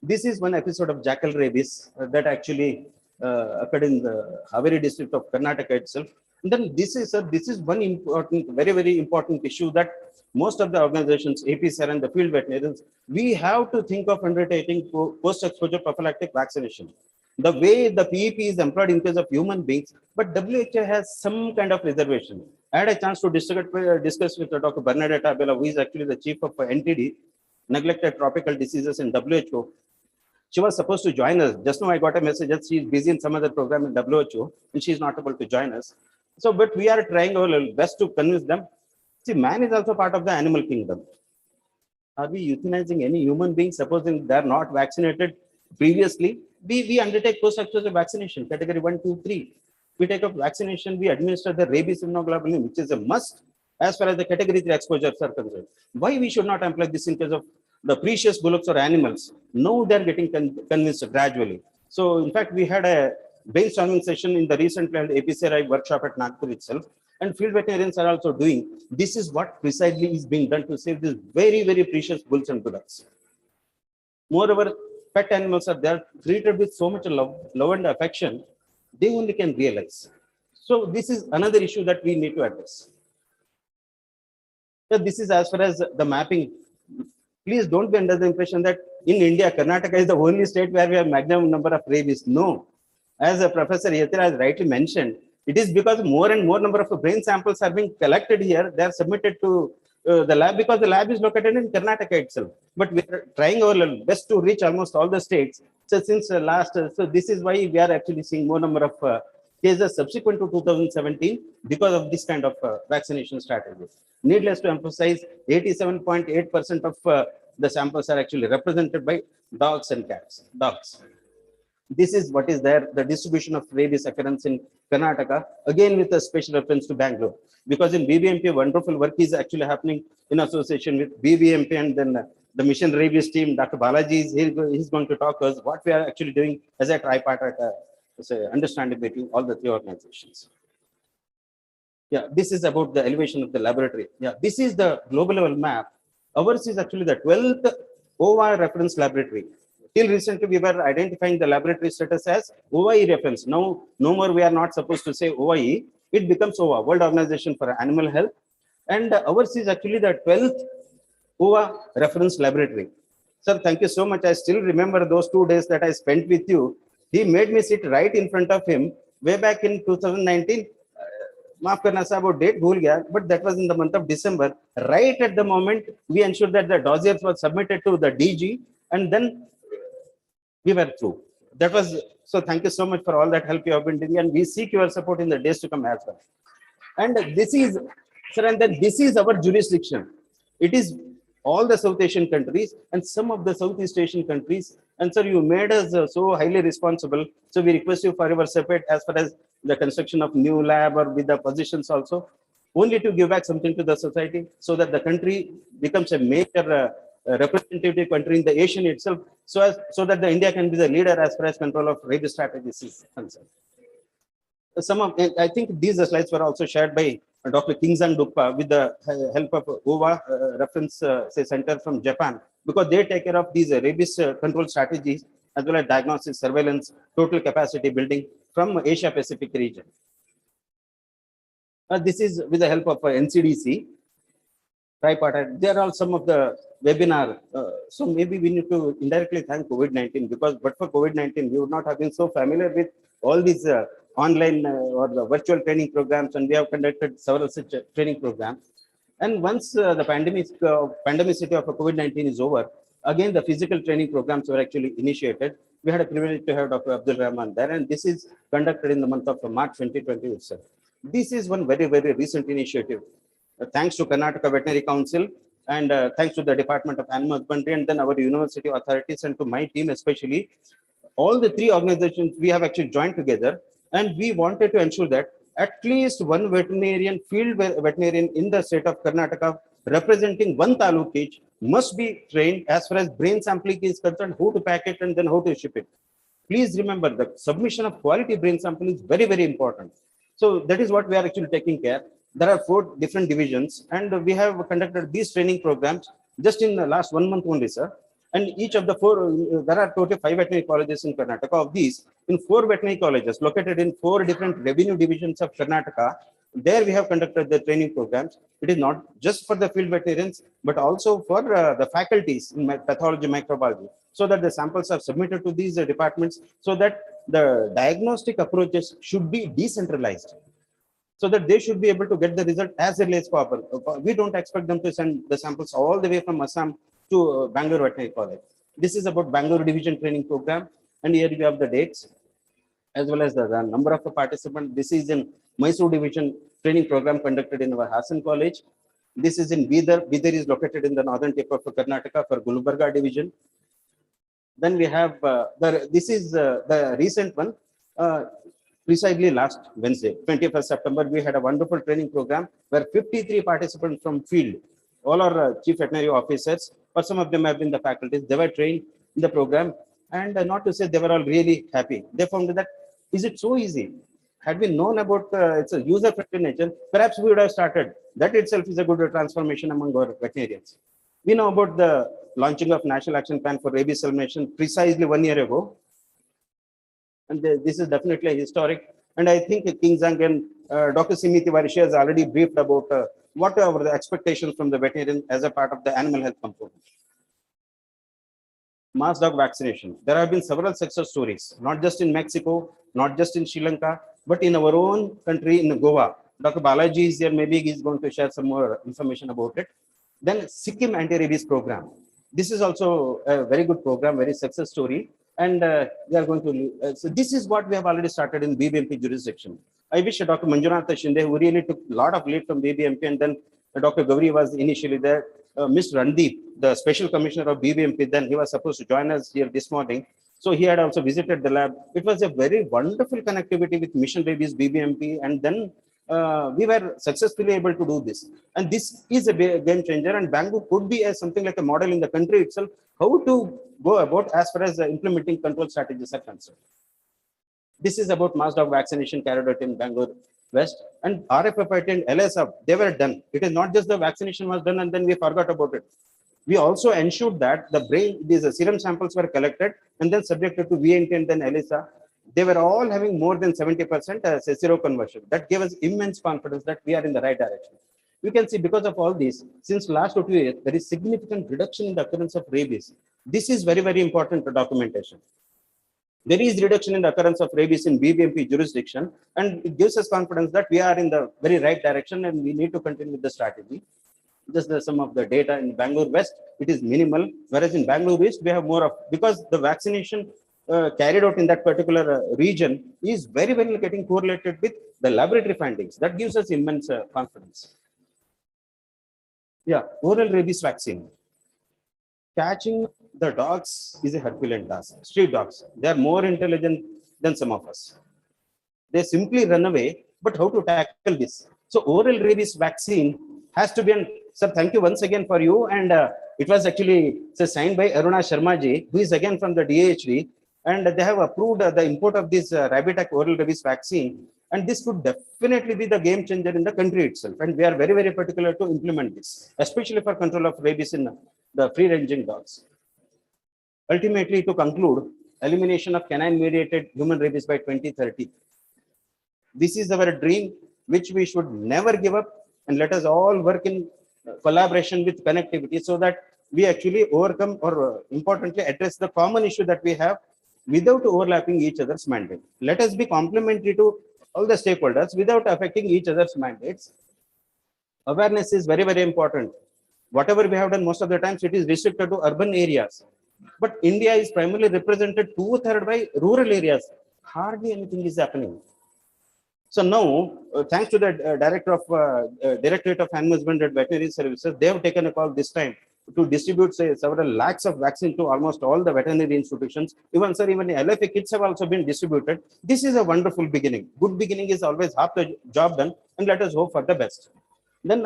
Speaker 9: This is one episode of jackal rabies that actually occurred in the Haveri district of Karnataka itself. And then this is one important, very important issue that most of the organizations, APCR and the field veterinarians, we have to think of undertaking post-exposure prophylactic vaccination. The way the PEP is employed in case of human beings, but WHO has some kind of reservation. I had a chance to discuss with Dr. Bernadette Abela, who is actually the chief of NTD, neglected tropical diseases in WHO. She was supposed to join us. Just now I got a message that she is busy in some other program in WHO and she is not able to join us. So, but we are trying our best to convince them. See, man is also part of the animal kingdom. Are we euthanizing any human being, supposing they are not vaccinated previously? We undertake post-exposure vaccination, category 1, 2, 3. We take up vaccination, we administer the rabies immunoglobulin, which is a must as far as the category 3 exposures are concerned. Why we should not employ this in case of the precious bullocks or animals? Now they're getting convinced gradually. So, in fact, we had a brainstorming session in the recently held APCRI workshop at Nagpur itself, and field veterinarians are also doing. This is what precisely is being done to save these very precious bulls and bullocks. Moreover, pet animals are there treated with so much love and affection, they only can realize. So this is another issue that we need to address. So this is as far as the mapping. Please don't be under the impression that in India, Karnataka is the only state where we have maximum number of rabies. No. As Professor Yatira has rightly mentioned, it is because more and more number of brain samples are being collected here. They are submitted to the lab because the lab is located in Karnataka itself. But we are trying our best to reach almost all the states. So since so this is why we are actually seeing more number of cases subsequent to 2017 because of this kind of vaccination strategy. Needless to emphasize, 87.8% of the samples are actually represented by dogs and cats. Dogs. This is what is there, the distribution of rabies occurrence in Karnataka, again with a special reference to Bengaluru. Because in BBMP, wonderful work is actually happening in association with BBMP and then the Mission Rabies team. Dr. Balaji is here, he's going to talk to us what we are actually doing as a tripartite understanding between all the three organizations. Yeah, this is about the elevation of the laboratory. Yeah, this is the global level map. Ours is actually the 12th OVA reference laboratory. Till recently, we were identifying the laboratory status as OIE reference. Now, no more we are not supposed to say OIE. It becomes OVA, World Organization for Animal Health. And ours is actually the 12th OVA reference laboratory. Sir, thank you so much. I still remember those 2 days that I spent with you. He made me sit right in front of him way back in 2019. Maaf karna sir, about date bhul gaya, but that was in the month of December. Right at the moment, we ensured that the dossiers were submitted to the DG, and then we were through. That was, so thank you so much for all that help you have been doing, and we seek your support in the days to come as well. And this is Sir, and then this is our jurisdiction. It is all the South Asian countries and some of the Southeast Asian countries. And sir, you made us so highly responsible. So we request you for your separate as far as the construction of new lab or with the positions also, only to give back something to the society so that the country becomes a major representative country in the Asian itself, so that the India can be the leader as far as control of rabies strategies is concerned. Some of, I think these slides were also shared by Dr. Kingzang Dukpa with the help of OVA reference center from Japan, because they take care of these rabies control strategies as well as diagnosis, surveillance, total capacity building from Asia Pacific region. This is with the help of NCDC. Tripartite. There are some of the webinar. So maybe we need to indirectly thank COVID-19, because but for COVID-19, we would not have been so familiar with all these online or the virtual training programs, and we have conducted several such training programs. And once the pandemicity of COVID-19 is over, again the physical training programs were actually initiated. We had a privilege to have Dr. Abdul Rahman there, and this is conducted in the month of March 2020 itself. This is one very, very recent initiative. Thanks to Karnataka Veterinary Council and thanks to the Department of Animal Husbandry and then our university authorities and to my team especially, all the three organizations, we have actually joined together, and we wanted to ensure that at least one veterinarian, field veterinarian in the state of Karnataka representing one taluk each must be trained as far as brain sampling is concerned, how to pack it and then how to ship it. Please remember the submission of quality brain sample is very, very important. So that is what we are actually taking care. There are 4 different divisions, and we have conducted these training programs just in the last 1 month only, sir. And each of the 4, there are total 5 veterinary colleges in Karnataka. Of these, in 4 veterinary colleges located in 4 different revenue divisions of Karnataka, there we have conducted the training programs. It is not just for the field veterinarians, but also for the faculties in pathology, microbiology, so that the samples are submitted to these departments, so that the diagnostic approaches should be decentralized, so that they should be able to get the result as early as possible. We don't expect them to send the samples all the way from Assam to Bangalore Veterinary College. This is about Bangalore Division Training Program, and here we have the dates as well as the number of the participants. This is in Mysore Division Training Program conducted in our Hassan College. This is in Bidar. Bidar is located in the northern tip of Karnataka for Gulbarga Division. Then we have, this is the recent one. Precisely last Wednesday, 21st September, we had a wonderful training program where 53 participants from field, all our chief veterinary officers, or some of them have been the faculties, they were trained in the program, and not to say they were all really happy. They found that, is it so easy? Had we known about its a user-friendly nature, perhaps we would have started. That itself is a good transformation among our veterinarians. We know about the launching of National Action Plan for Rabies Elimination precisely 1 year ago. And this is definitely a historic. And I think Kingzang and Dr. Simiti Varishi has already briefed about what are the expectations from the veterinarian as a part of the animal health component. Mass dog vaccination. There have been several success stories, not just in Mexico, not just in Sri Lanka, but in our own country in Goa. Dr. Balaji is here, maybe he's going to share some more information about it. Then Sikkim anti-rabies program. This is also a very good program, very success story. And we are going to, so this is what we have already started in BBMP jurisdiction. I wish Dr. Manjunatha Shinde, who really took a lot of lead from BBMP, and then Dr. Gauri was initially there. Mr. Randeep, the special commissioner of BBMP, then he was supposed to join us here this morning. So he had also visited the lab. It was a very wonderful connectivity with Mission Rabies, BBMP, and then we were successfully able to do this. And this is a game changer, and Bangalore could be something like a model in the country itself, how to go about as far as implementing control strategies are concerned. This is about mass dog vaccination carried out in Bangalore West, and RFFIT and LSF, they were done. It is not just the vaccination was done and then we forgot about it. We also ensured that the brain, these serum samples were collected and then subjected to VNT and then ELISA. They were all having more than 70% as a seroconversion. That gave us immense confidence that we are in the right direction. You can see because of all this, since last 2 years, there is significant reduction in the occurrence of rabies. This is very, very important for documentation. There is reduction in the occurrence of rabies in BBMP jurisdiction, and it gives us confidence that we are in the very right direction and we need to continue with the strategy. Just some of the data in Bangalore West, it is minimal, whereas in Bangalore East, we have more of, because the vaccination carried out in that particular region is very, very getting correlated with the laboratory findings. That gives us immense confidence. Yeah, oral rabies vaccine. Catching the dogs is a Herculean task. Street dogs, they are more intelligent than some of us. They simply run away, but how to tackle this? So oral rabies vaccine has to be, and sir, thank you once again for you. And it was actually signed by Aruna Sharma ji, who is again from the DAHD, and they have approved the import of this Rabitac oral rabies vaccine. And this could definitely be the game changer in the country itself. And we are very, very particular to implement this, especially for control of rabies in the free-ranging dogs. Ultimately, to conclude, elimination of canine-mediated human rabies by 2030. This is our dream, which we should never give up, and let us all work in collaboration with connectivity so that we actually overcome or importantly address the common issue that we have without overlapping each other's mandate. Let us be complementary to all the stakeholders without affecting each other's mandates. Awareness is very, very important. Whatever we have done most of the times, it is restricted to urban areas. But India is primarily represented 2/3 by rural areas. Hardly anything is happening. So now, thanks to the Directorate of Animal Husbandry and Veterinary Services, they have taken a call this time to distribute, say, several lakhs of vaccine to almost all the veterinary institutions. Even, sir, even LFA kits have also been distributed. This is a wonderful beginning. Good beginning is always half the job done, and let us hope for the best. Then,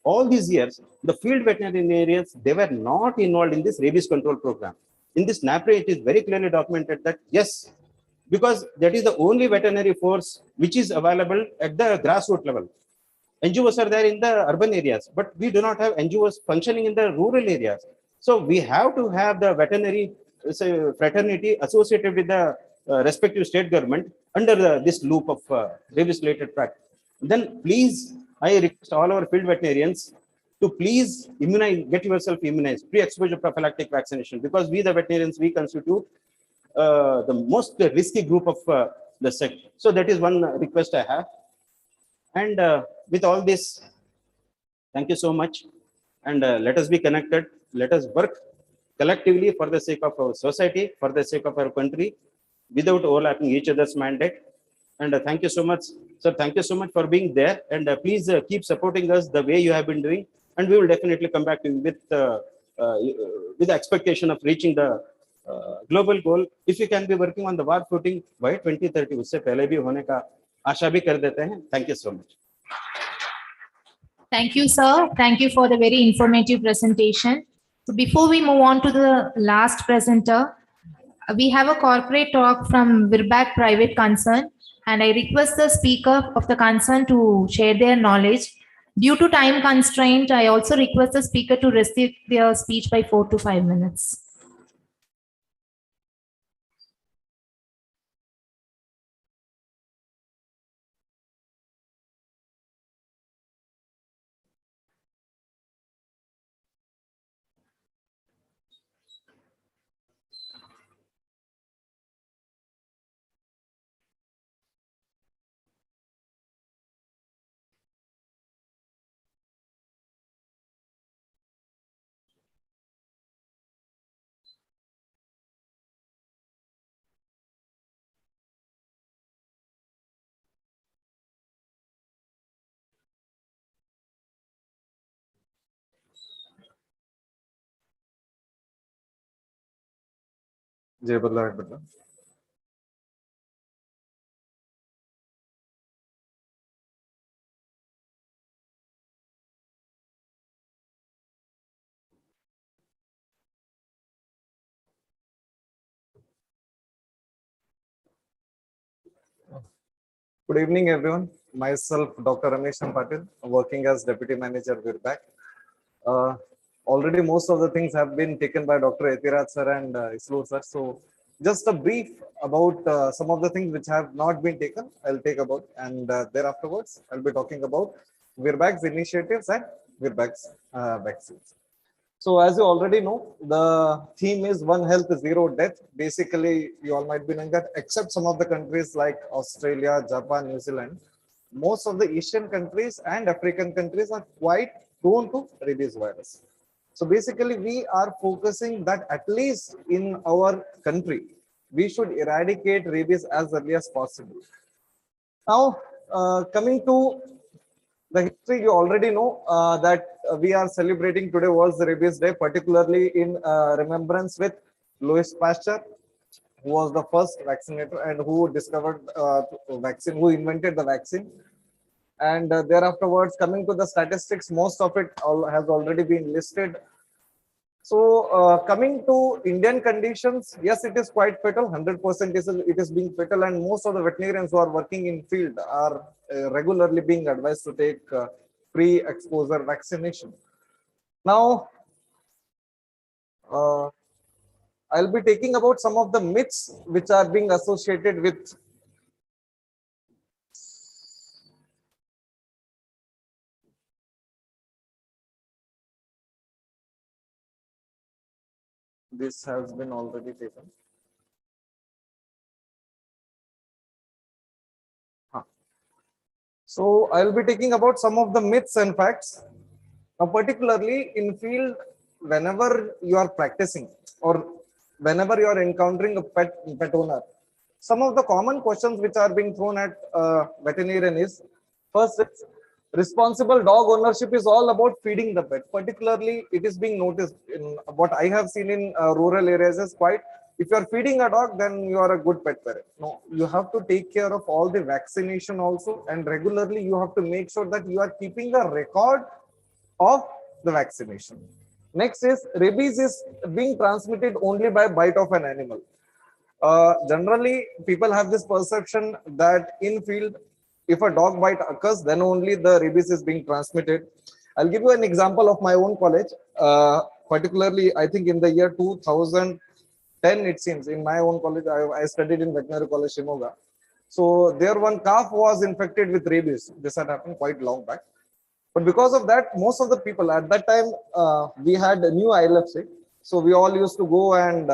Speaker 9: all these years, the field veterinarians, they were not involved in this rabies control program. In this NAPRE, it is very clearly documented that, yes, because that is the only veterinary force which is available at the grassroots level. NGOs are there in the urban areas, but we do not have NGOs functioning in the rural areas. So we have to have the veterinary fraternity associated with the respective state government under this loop of rabies-related practice. Then please, I request all our field veterinarians to please immunize, get yourself immunized, pre-exposure prophylactic vaccination, because we the veterinarians, we constitute the most risky group of the sector. So that is one request I have. And with all this, thank you so much. And let us be connected. Let us work collectively for the sake of our society, for the sake of our country, without overlapping each other's mandate. And thank you so much. Sir, thank you so much for being there. And please keep supporting us the way you have been doing. And we will definitely come back to you with the expectation of reaching the global goal. If you can be working on the war footing by 2030, उससे पहले भी होने का आशा भी कर देते हैं. Thank you so much.
Speaker 2: Thank you, sir. Thank you for the very informative presentation. So before we move on to the last presenter, we have a corporate talk from Virbag Private Concern, and I request the speaker of the concern to share their knowledge. Due to time constraint, I also request the speaker to restrict their speech by 4 to 5 minutes.
Speaker 10: जय बल्ला बल्ला. Good evening, everyone. Myself, Dr. Ramesh Patil, working as Deputy Manager Virbag. Already most of the things have been taken by Dr. Etiraj sir and Islo sir. So just a brief about some of the things which have not been taken, I'll take about, and thereafterwards, I'll be talking about Virbag's initiatives and Virbag's vaccines. So as you already know, the theme is One Health, Zero Death. Basically, you all might be knowing that except some of the countries like Australia, Japan, New Zealand, most of the Asian countries and African countries are quite prone to rabies virus. So basically, we are focusing that at least in our country, we should eradicate rabies as early as possible. Now, coming to The history you already know that we are celebrating today was the Rabies Day, particularly in remembrance with Louis Pasteur, who was the first vaccinator and who discovered vaccine, who invented the vaccine. And thereafterwards, coming to the statistics, most of it has already been listed. So coming to Indian conditions, yes, it is quite fatal. 100% it is being fatal, and most of the veterinarians who are working in field are regularly being advised to take pre-exposure vaccination. Now, I'll be taking about some of the myths which are being associated with this has been already taken. So I'll be taking about some of the myths and facts, particularly in field, whenever you are practicing or whenever you are encountering a pet owner. Some of the common questions which are being thrown at veterinarian is, first, responsible dog ownership is all about feeding the pet. Particularly, it is being noticed in what I have seen in rural areas is quite, if you are feeding a dog, then you are a good pet parent. No, you have to take care of all the vaccination also, and regularly you have to make sure that you are keeping a record of the vaccination. Next is, rabies is being transmitted only by bite of an animal. Generally, people have this perception that in field, if a dog bite occurs, then only the rabies is being transmitted. I'll give you an example of my own college. Particularly, I think in the year 2010, it seems, in my own college, I studied in Veterinary College, Shimoga. So there one calf was infected with rabies. This had happened quite long back. But because of that, most of the people at that time, we had a new ILFC. So we all used to go and,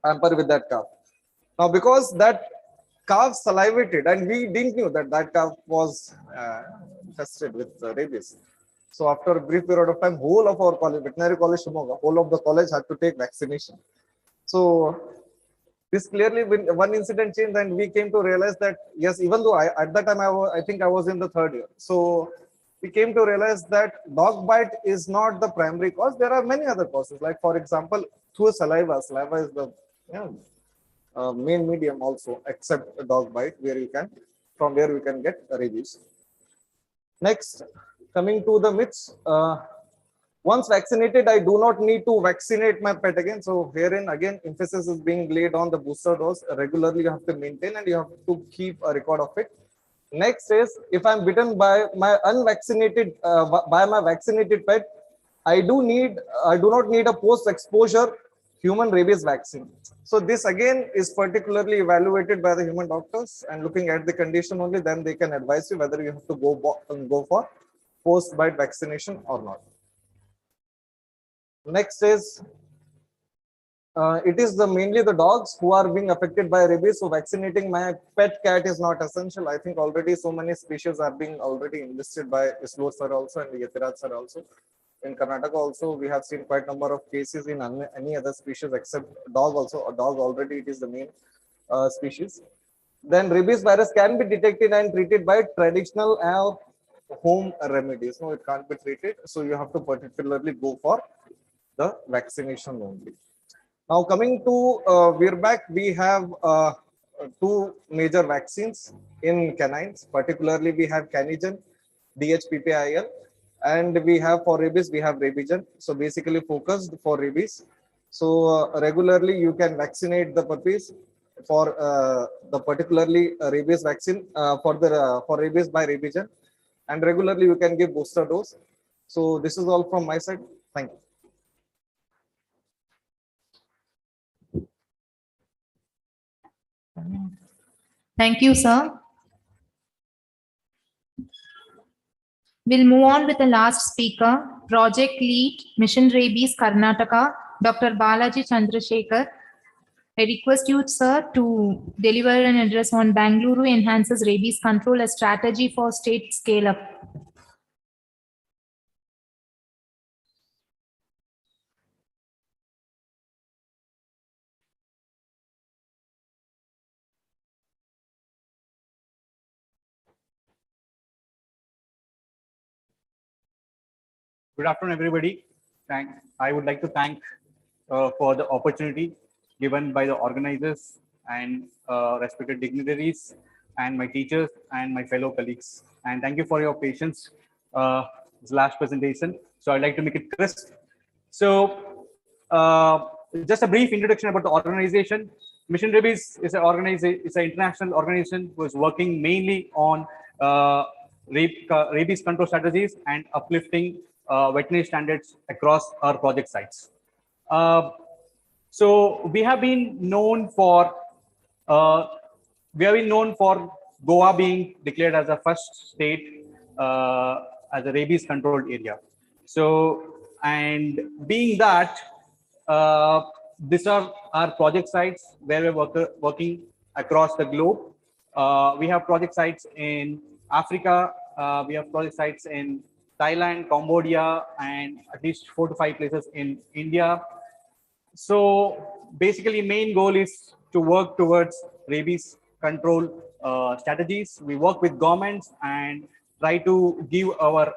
Speaker 10: pamper with that calf. Now, because that calf salivated and we didn't know that that calf was infested with rabies. So after a brief period of time, whole of our college, Veterinary College Shimoga, whole of the college had to take vaccination. So this clearly, one incident changed, and we came to realize that, yes, even though at that time, I think I was in the third year. So we came to realize that dog bite is not the primary cause. There are many other causes, like for example, through saliva. Saliva is the main medium also, except a dog bite, from where we can get rabies. Next, coming to the myths. Once vaccinated, I do not need to vaccinate my pet again. So herein again, emphasis is being laid on the booster dose. Regularly, you have to maintain and you have to keep a record of it. Next is, if I'm bitten by my unvaccinated, by my vaccinated pet, I do not need a post-exposure human rabies vaccine. So this again is particularly evaluated by the human doctors, and looking at the condition only, then they can advise you whether you have to go for post-bite vaccination or not. Next is, it is mainly the dogs who are being affected by rabies. So vaccinating my pet cat is not essential. I think already so many species are being already enlisted by Islur sir also and Yatiraj sir also. In Karnataka also, we have seen quite a number of cases in any other species except dog also. A dog already, it is the main species. Then rabies virus can be detected and treated by traditional home remedies. No, it can't be treated. So you have to particularly go for the vaccination only. Now coming to Virbac, we have two major vaccines in canines. Particularly, we have Canigen, DHPPIL, and we have for rabies, we have Rabigen. So basically focused for rabies. So regularly you can vaccinate the puppies for the particularly rabies vaccine for rabies by Rabigen, and regularly you can give booster dose. So this is all from my side. Thank you.
Speaker 2: Thank you, sir. We'll move on with the last speaker, Project Lead, Mission Rabies, Karnataka, Dr. Balaji Chandrasekhar. I request you, sir, to deliver an address on Bengaluru enhances rabies control, a strategy for state scale-up.
Speaker 11: Good afternoon, everybody. I would like to thank for the opportunity given by the organizers and respected dignitaries and my teachers and my fellow colleagues. And thank you for your patience. This last presentation. So I'd like to make it crisp. So just a brief introduction about the organization. Mission Rabies is an international organization who is working mainly on rabies control strategies and uplifting veterinary standards across our project sites. So we have been known for Goa being declared as the first state as a rabies controlled area. So, and being that, these are our project sites where we're working across the globe. We have project sites in Africa. We have project sites in Thailand, Cambodia, and at least 4 to 5 places in India. So basically, main goal is to work towards rabies control strategies. We work with governments and try to give our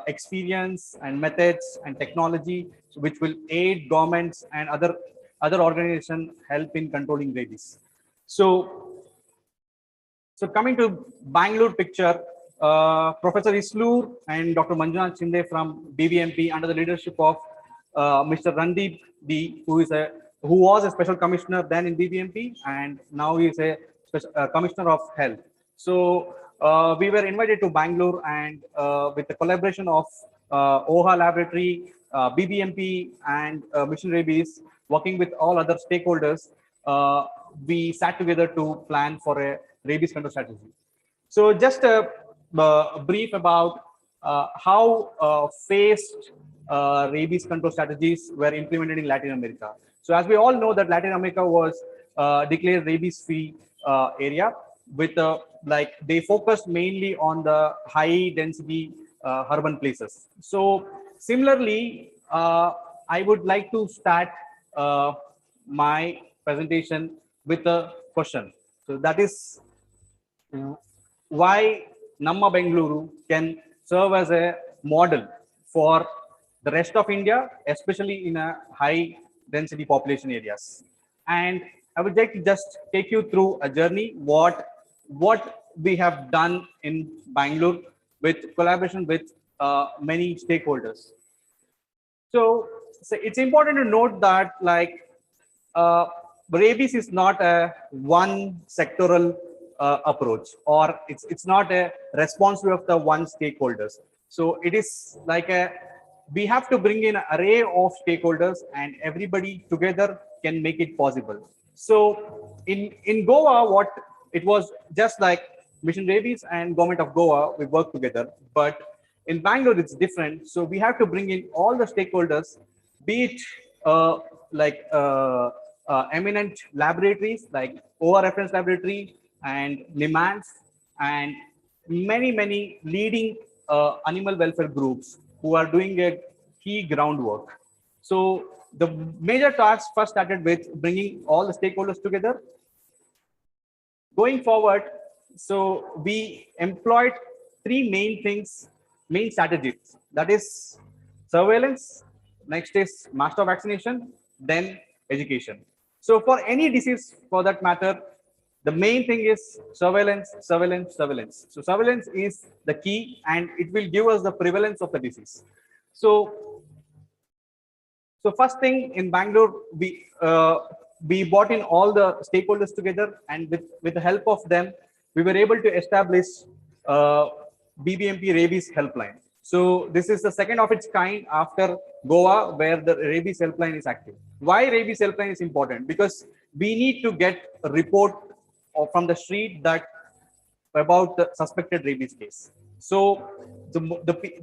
Speaker 11: experience and methods and technology which will aid governments and other organizations help in controlling rabies. So coming to Bangalore picture, Professor Islur and Dr. Manjunath Shinde from BBMP under the leadership of Mr. Randeep D, who was a special commissioner then in BBMP and now he is a commissioner of health. So we were invited to Bangalore and with the collaboration of OHA laboratory, BBMP and Mission Rabies, working with all other stakeholders, we sat together to plan for a rabies control strategy. So just a brief about how phased rabies control strategies were implemented in Latin America. So as we all know that Latin America was declared rabies-free area with like they focused mainly on the high density urban places. So similarly, I would like to start my presentation with a question. So that is why Namma Bengaluru can serve as a model for the rest of India, especially in a high density population areas. And I would like to just take you through a journey, what we have done in Bangalore with collaboration with many stakeholders. So it's important to note that like rabies is not a one sectoral approach, or it's not a responsibility of the one stakeholders. So it is like we have to bring in an array of stakeholders and everybody together can make it possible. So in Goa, what it was just like Mission Rabies and government of Goa, we work together, but in Bangalore, it's different. So we have to bring in all the stakeholders, be it eminent laboratories like OR reference laboratory and NIMANS and many leading animal welfare groups who are doing a key groundwork. So the major task first started with bringing all the stakeholders together. Going forward, so we employed 3 main strategies. That is surveillance, next is master vaccination, then education. So for any disease for that matter, the main thing is surveillance. So surveillance is the key and it will give us the prevalence of the disease. So first thing in Bangalore, we brought in all the stakeholders together, and with the help of them, we were able to establish BBMP rabies helpline. So this is the second of its kind after Goa, where the rabies helpline is active. Why rabies helpline is important? Because we need to get a report from the street that about the suspected rabies case. So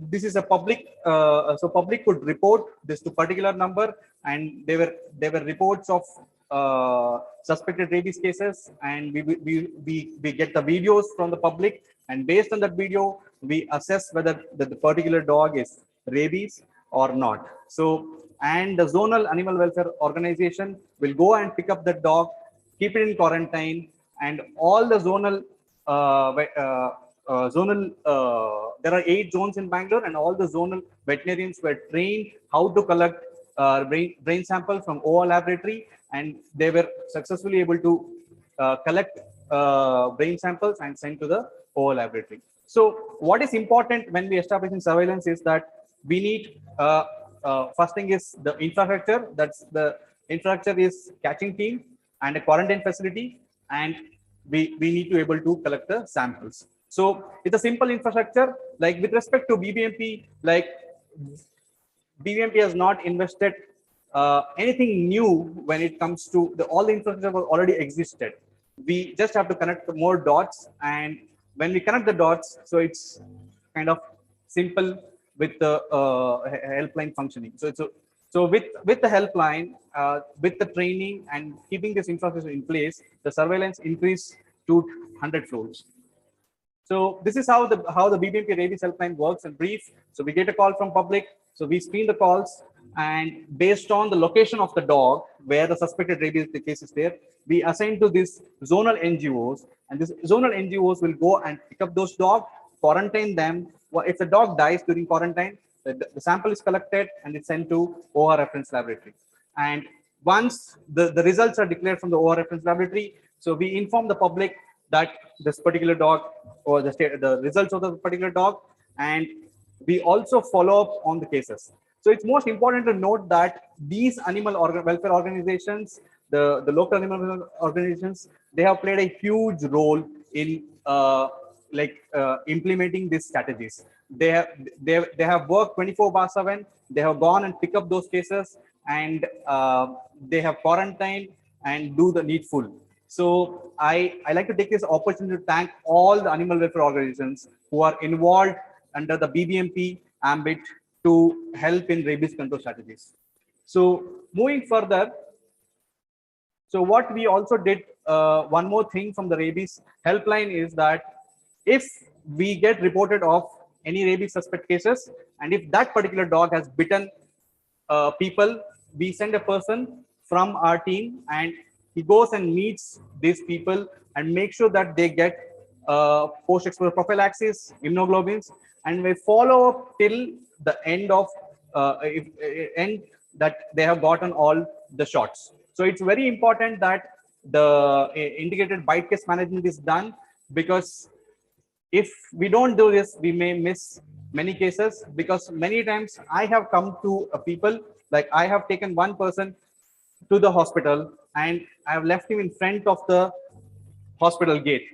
Speaker 11: this is a public, so public could report this to particular number, and there were reports of suspected rabies cases, and we get the videos from the public, and based on that video, we assess whether the particular dog is rabies or not. So, and the zonal animal welfare organization will go and pick up the dog, keep it in quarantine, and all the zonal zonal, there are 8 zones in Bangalore, and all the zonal veterinarians were trained how to collect brain samples from OR laboratory, and they were successfully able to collect brain samples and send to the OR laboratory. So what is important when we establish surveillance is that we need, first thing is the infrastructure. That's the infrastructure is catching team and a quarantine facility, and we need to able to collect the samples. So it's a simple infrastructure. Like with respect to BBMP, like BBMP has not invested anything new when it comes to all the infrastructure was already existed. We just have to connect more dots, and when we connect the dots, so it's kind of simple with the helpline functioning. So with the helpline, with the training and keeping this infrastructure in place, the surveillance increased to 100 floors. So this is how the BBMP rabies helpline works in brief. So we get a call from public. So we screen the calls, and based on the location of the dog where the suspected rabies case is there, we assign to this zonal NGOs, and this zonal NGOs will go and pick up those dogs, quarantine them. If the dog dies during quarantine, the sample is collected and it's sent to OR reference laboratory. And once the results are declared from the OR reference laboratory, so we inform the public that this particular dog or the results of the particular dog, and we also follow up on the cases. So it's most important to note that these animal welfare organizations, the local animal welfare organizations, they have played a huge role in implementing these strategies. They have worked 24/7. They have gone and picked up those cases, and they have quarantined and do the needful. So I like to take this opportunity to thank all the animal welfare organizations who are involved under the BBMP ambit to help in rabies control strategies. So moving further, so what we also did, one more thing from the rabies helpline is that if we get reported of any rabies suspect cases, and if that particular dog has bitten people, we send a person from our team, and he goes and meets these people and make sure that they get post-exposure prophylaxis, immunoglobulins, and we follow up till the end of end that they have gotten all the shots. So it's very important that the integrated bite case management is done, because if we don't do this, we may miss many cases, because many times I have come to people, like I have taken one person to the hospital and I have left him in front of the hospital gate.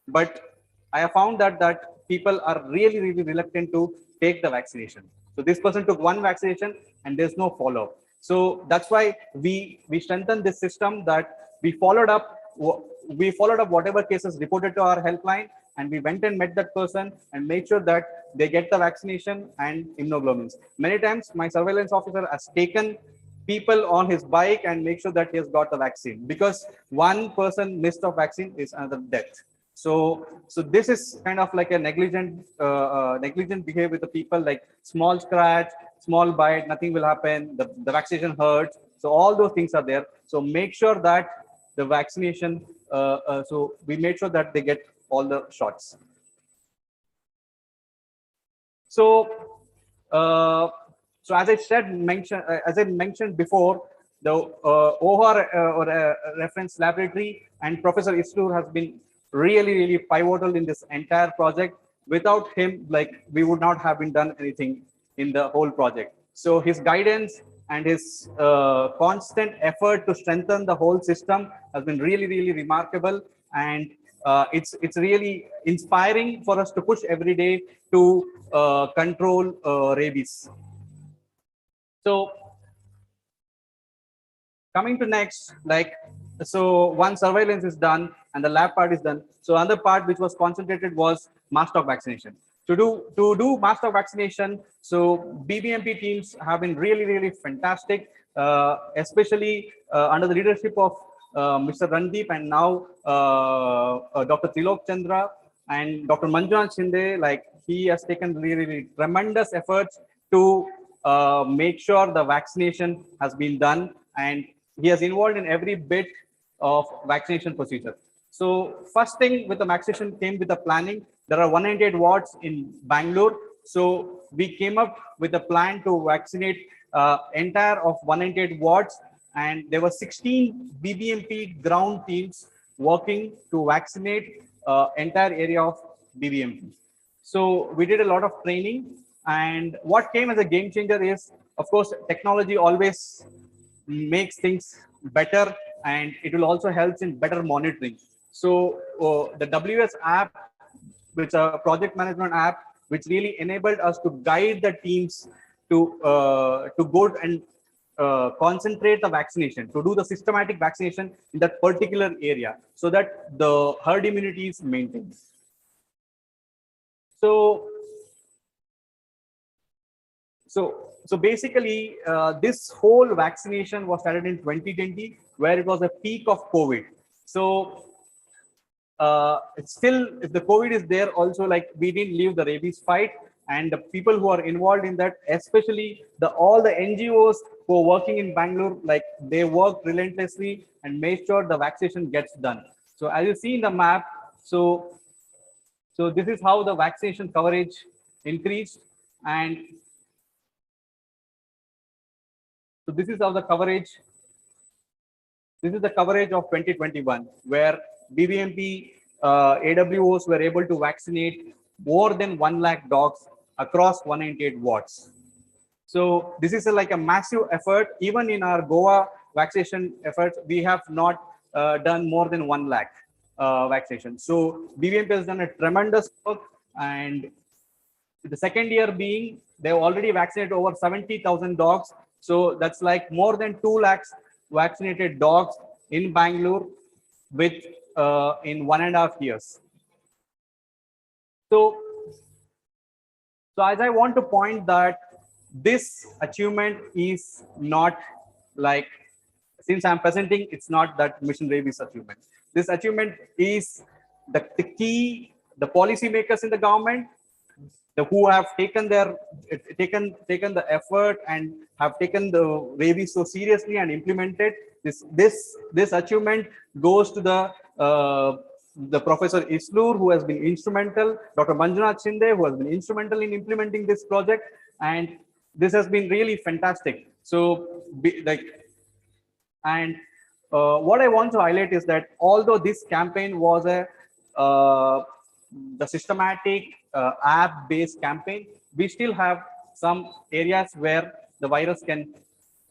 Speaker 11: But I have found that people are really reluctant to take the vaccination. So this person took one vaccination and there's no follow-up. So that's why we strengthened this system, that we followed up whatever cases reported to our helpline, and we went and met that person and made sure that they get the vaccination and immunoglobulins. Many times my surveillance officer has taken people on his bike and make sure that he has got the vaccine, because one person missed of vaccine is another death. So this is kind of like a negligent behavior with the people, like small scratch, small bite, nothing will happen, the vaccination hurts. So all those things are there. So make sure that the vaccination, so we made sure that they get all the shots. So as I mentioned before, the OR reference laboratory and Professor Islur has been really pivotal in this entire project. Without him, like, we would not have been done anything in the whole project. So his guidance and his constant effort to strengthen the whole system has been really remarkable, and it's really inspiring for us to push every day to control rabies. So coming to next, like, so one surveillance is done and the lab part is done. So another part which was concentrated was mass stock vaccination. To do mass stock vaccination, so BBMP teams have been really fantastic, especially under the leadership of Mr. Randeep, and now Dr. Trilok Chandra and Dr. Manjunath Shinde. Like, he has taken really tremendous efforts to make sure the vaccination has been done, and he has involved in every bit of vaccination procedure. So first thing with the vaccination came with the planning. There are 198 wards in Bangalore. So we came up with a plan to vaccinate entire of 198 wards, and there were 16 BBMP ground teams working to vaccinate entire area of BBMP. So we did a lot of training, and what came as a game changer is, of course, technology always makes things better, and it will also help in better monitoring. So the WS app, which is a project management app, which really enabled us to guide the teams to go and concentrate the vaccination, to do the systematic vaccination in that particular area, so that the herd immunity is maintained. So basically, this whole vaccination was started in 2020, where it was a peak of COVID. So it's still, if the COVID is there also, like, we didn't leave the rabies fight, and the people who are involved in that, especially all the NGOs who are working in Bangalore, like, they work relentlessly and make sure the vaccination gets done. So as you see in the map, so this is how the vaccination coverage increased, and so this is how the coverage. This is the coverage of 2021, where BBMP AWOs were able to vaccinate more than 1 lakh dogs across 198 wards. So this is like a massive effort. Even in our Goa vaccination efforts, we have not done more than 1 lakh vaccination. So BBMP has done a tremendous work, and the second year being, they've already vaccinated over 70,000 dogs. So that's like more than 2 lakhs vaccinated dogs in Bangalore with in 1.5 years. So as I want to point that this achievement is not like, since I'm presenting, it's not that Mission Rabies achievement. This achievement is the key, the policymakers in the government, who have taken their taken the effort and have taken the rabies so seriously and implemented this achievement goes to the Professor Islur, who has been instrumental, Dr. Manjunath Shinde, who has been instrumental in implementing this project, and this has been really fantastic. So what I want to highlight is that although this campaign was the systematic app-based campaign, we still have some areas where the virus can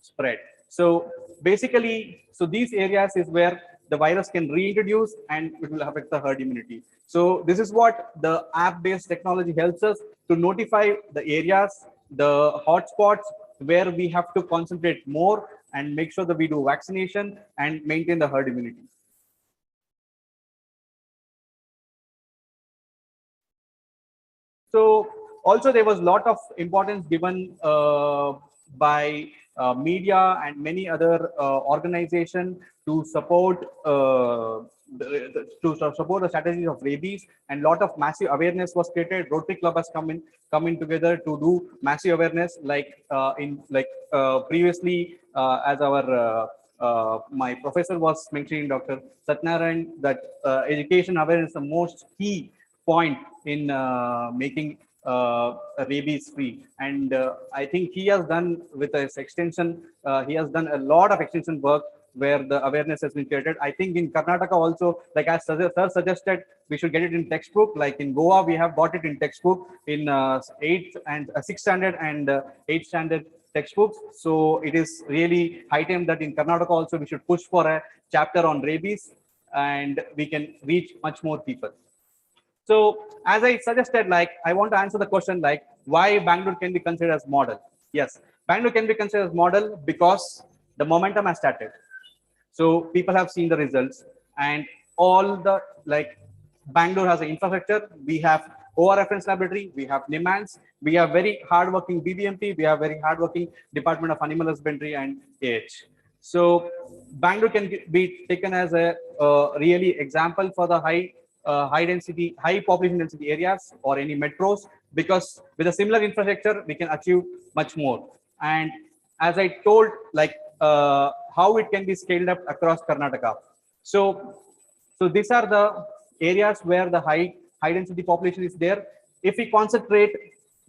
Speaker 11: spread. So basically, these areas is where the virus can reintroduce and it will affect the herd immunity. So this is what the app-based technology helps us to notify the areas, the hotspots where we have to concentrate more and make sure that we do vaccination and maintain the herd immunity. So also there was a lot of importance given by media and many other organizations to support the strategies of rabies, and lot of massive awareness was created. Rotary Club has come in together to do massive awareness, previously as our my professor was mentioning, Dr. Satnarayan, that education awareness is the most key point in making rabies free, and I think he has done with his extension, he has done a lot of extension work where the awareness has been created. I think in Karnataka also, like as sir suggested, we should get it in textbook. Like in Goa, we have got it in textbook in 8th and 6th standard and 8th standard textbooks. So it is really high time that in Karnataka also we should push for a chapter on rabies, and we can reach much more people. So as I suggested, like, I want to answer the question, like, why Bangalore can be considered as model. Yes, Bangalore can be considered as model because the momentum has started. So people have seen the results, and all the, like, Bangalore has an infrastructure. We have OR reference laboratory, we have NIMANS, we have very hardworking BBMP, we have very hardworking Department of Animal Husbandry and AH. So Bangalore can be taken as a really example for the high population density areas or any metros, because with a similar infrastructure we can achieve much more. And as I told, like, how it can be scaled up across Karnataka. So So these are the areas where the high density population is there. If we concentrate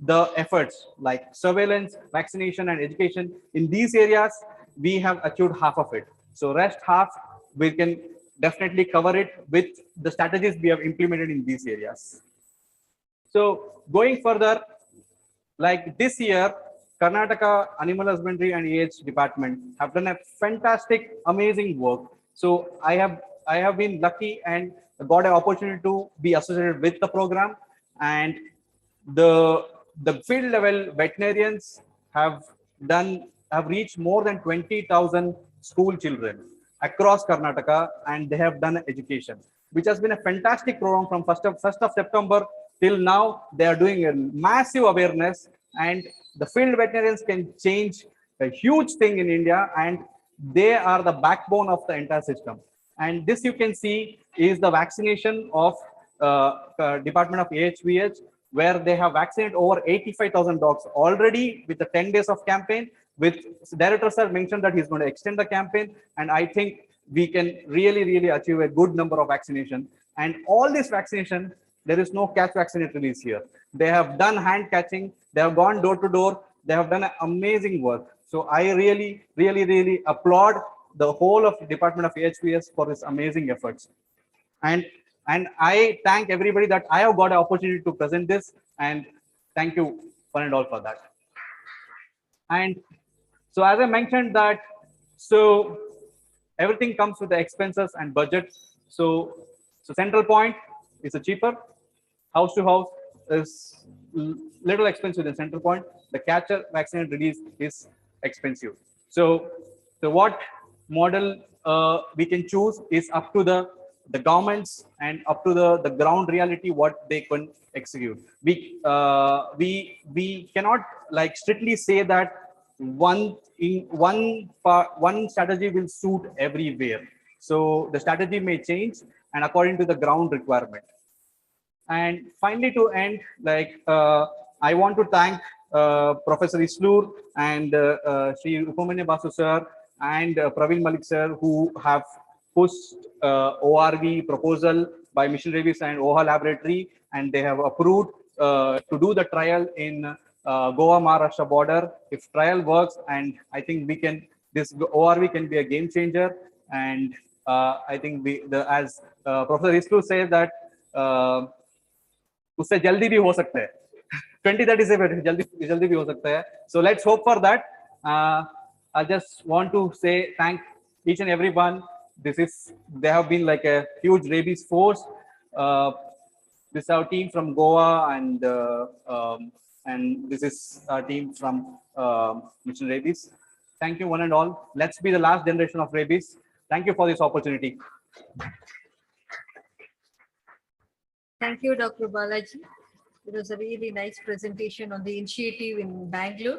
Speaker 11: the efforts like surveillance, vaccination, and education in these areas, we have achieved half of it. So rest half, we can definitely cover it with the strategies we have implemented in these areas. So going further, like this year, Karnataka Animal Husbandry and AH department have done a fantastic, amazing work. So I have been lucky and got an opportunity to be associated with the program, and the field level veterinarians have reached more than 20,000 school children across Karnataka, and they have done education, which has been a fantastic program from 1st of September till now. They are doing a massive awareness, and the field veterinarians can change a huge thing in India, and they are the backbone of the entire system. And this you can see is the vaccination of Department of AHVH, where they have vaccinated over 85,000 dogs already with the 10 days of campaign. With Director Sir mentioned that he's going to extend the campaign, and I think we can really achieve a good number of vaccination. And all this vaccination, there is no catch vaccinate release here. They have done hand catching, they have gone door to door, they have done amazing work. So I really applaud the whole of the Department of AHVS for this amazing efforts. And I thank everybody that I have got an opportunity to present this, and thank you one and all for that. And so as I mentioned that, so everything comes with the expenses and budget. So central point is a cheaper, house to house is little expensive than central point. The catcher vaccine release is expensive. So what model we can choose is up to the governments and up to the ground reality what they can execute. We cannot like strictly say that one strategy will suit everywhere. So the strategy may change and according to the ground requirement. And finally, to end, like I want to thank Professor Islur and Sri Upamanya Basu sir and Praveen Malik sir, who have pushed ORV proposal by Mission Rabies and OHA laboratory, and they have approved to do the trial in Goa Maharashtra border. If trial works, and I think this ORV can be a game changer. And I think as Professor Islur says that उससे जल्दी भी हो सकता है 2030 से जल्दी भी हो सकता है. So let's hope for that. I just want to say thank each and everyone. They have been like a huge rabies force. This is our team from Goa, and this is our team from Mission Rabies. Thank you one and all. Let's be the last generation of rabies. Thank you for this opportunity.
Speaker 8: Thank you, Dr. Balaji. It was a really nice presentation on the initiative in Bangalore.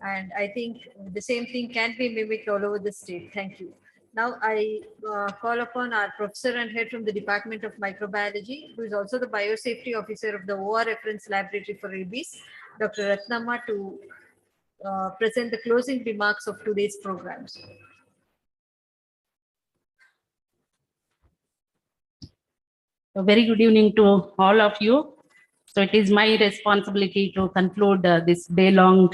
Speaker 8: And I think the same thing can be mimicked all over the state. Thank you. Now I call upon our professor and head from the Department of Microbiology, who is also the Biosafety Officer of the OR Reference Laboratory for Rabies, Dr. Ratnamma, to present the closing remarks of today's programs.
Speaker 12: A very good evening to all of you. So it is my responsibility to conclude this day-long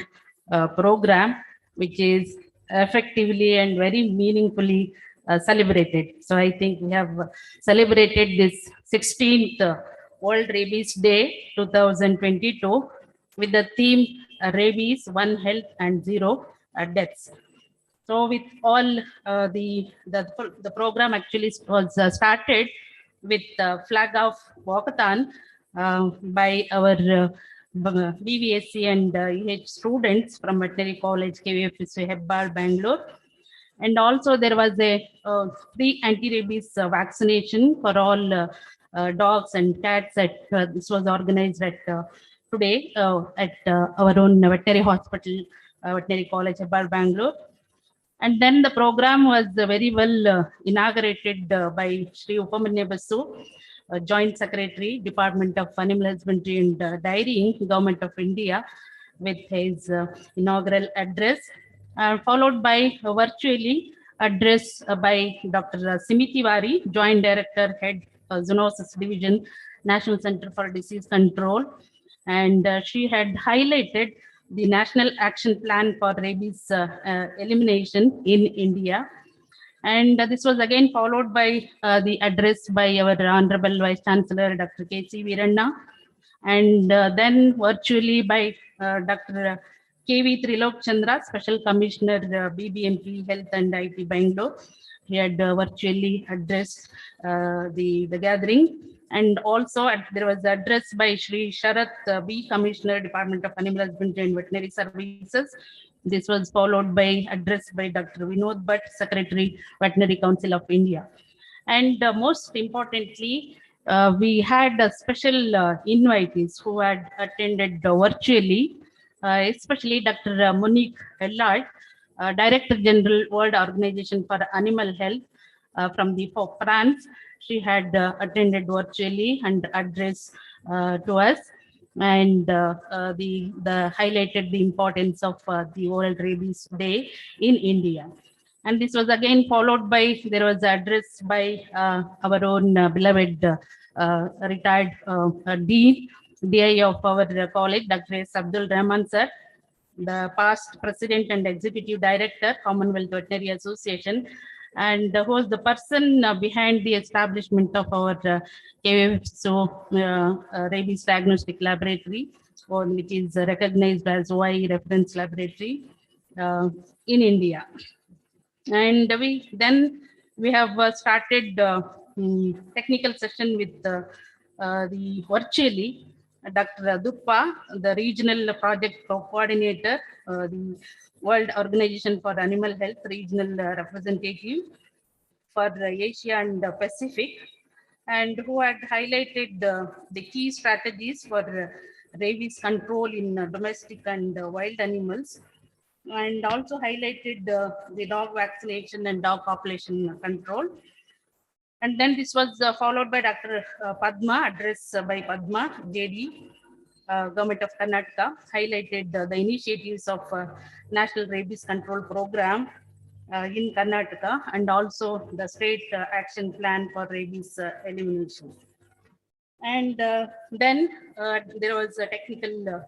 Speaker 12: program, which is effectively and very meaningfully celebrated. So I think we have celebrated this 16th World Rabies Day 2022 with the theme Rabies, One Health and Zero Deaths. So with all the program actually was started with the flag of walkathon by our BVSC and EH students from Veterinary College, KVAFSU-IAHVB, Bangalore. And also there was a free anti-rabies vaccination for all dogs and cats. This was organized today at our own veterinary hospital, Veterinary College, Bangalore. And then the program was very well inaugurated by Sri Upamanya Basu, Joint Secretary, Department of Animal Husbandry and Dairying, Government of India, with his inaugural address, followed by virtually address by Dr. Simiti Wari, Joint Director, Head, Zoonosis Division, National Center for Disease Control. And she had highlighted the National Action Plan for Rabies Elimination in India. And this was again followed by the address by our Honorable Vice Chancellor, Dr. K.C. Veeranna, and then virtually by Dr. K.V. Trilok Chandra, Special Commissioner, BBMP Health and IT Bangalore. He had virtually addressed the gathering. And also there was address by Shri Sharath B, Commissioner, Department of Animal Husbandry and Veterinary Services. This was followed by address by Dr. Vinod Bhatt, Secretary, Veterinary Council of India. And most importantly, we had special invitees who had attended virtually, especially Dr. Monique Ellard, Director General, World Organization for Animal Health from France. She had attended virtually and addressed to us, and the highlighted the importance of the World Rabies Day in India. And this was again followed by, there was address by our own beloved retired Dean, DI of our college, Dr. S. Abdul Rahman sir, the past President and Executive Director, Commonwealth Veterinary Association, and who was the person behind the establishment of our KVAFSU Rabies Diagnostic Laboratory, which is recognized as OIE Reference Laboratory in India. And we have started technical session with the virtually Dr. Duppa, the Regional Project Coordinator, the World Organization for Animal Health Regional Representative for Asia and Pacific, and who had highlighted the key strategies for rabies control in domestic and wild animals, and also highlighted the dog vaccination and dog population control. And then this was followed by Dr. Padma, address by Padma, JD, Government of Karnataka, highlighted the initiatives of National Rabies Control Program in Karnataka, and also the State Action Plan for Rabies Elimination. And then there was a technical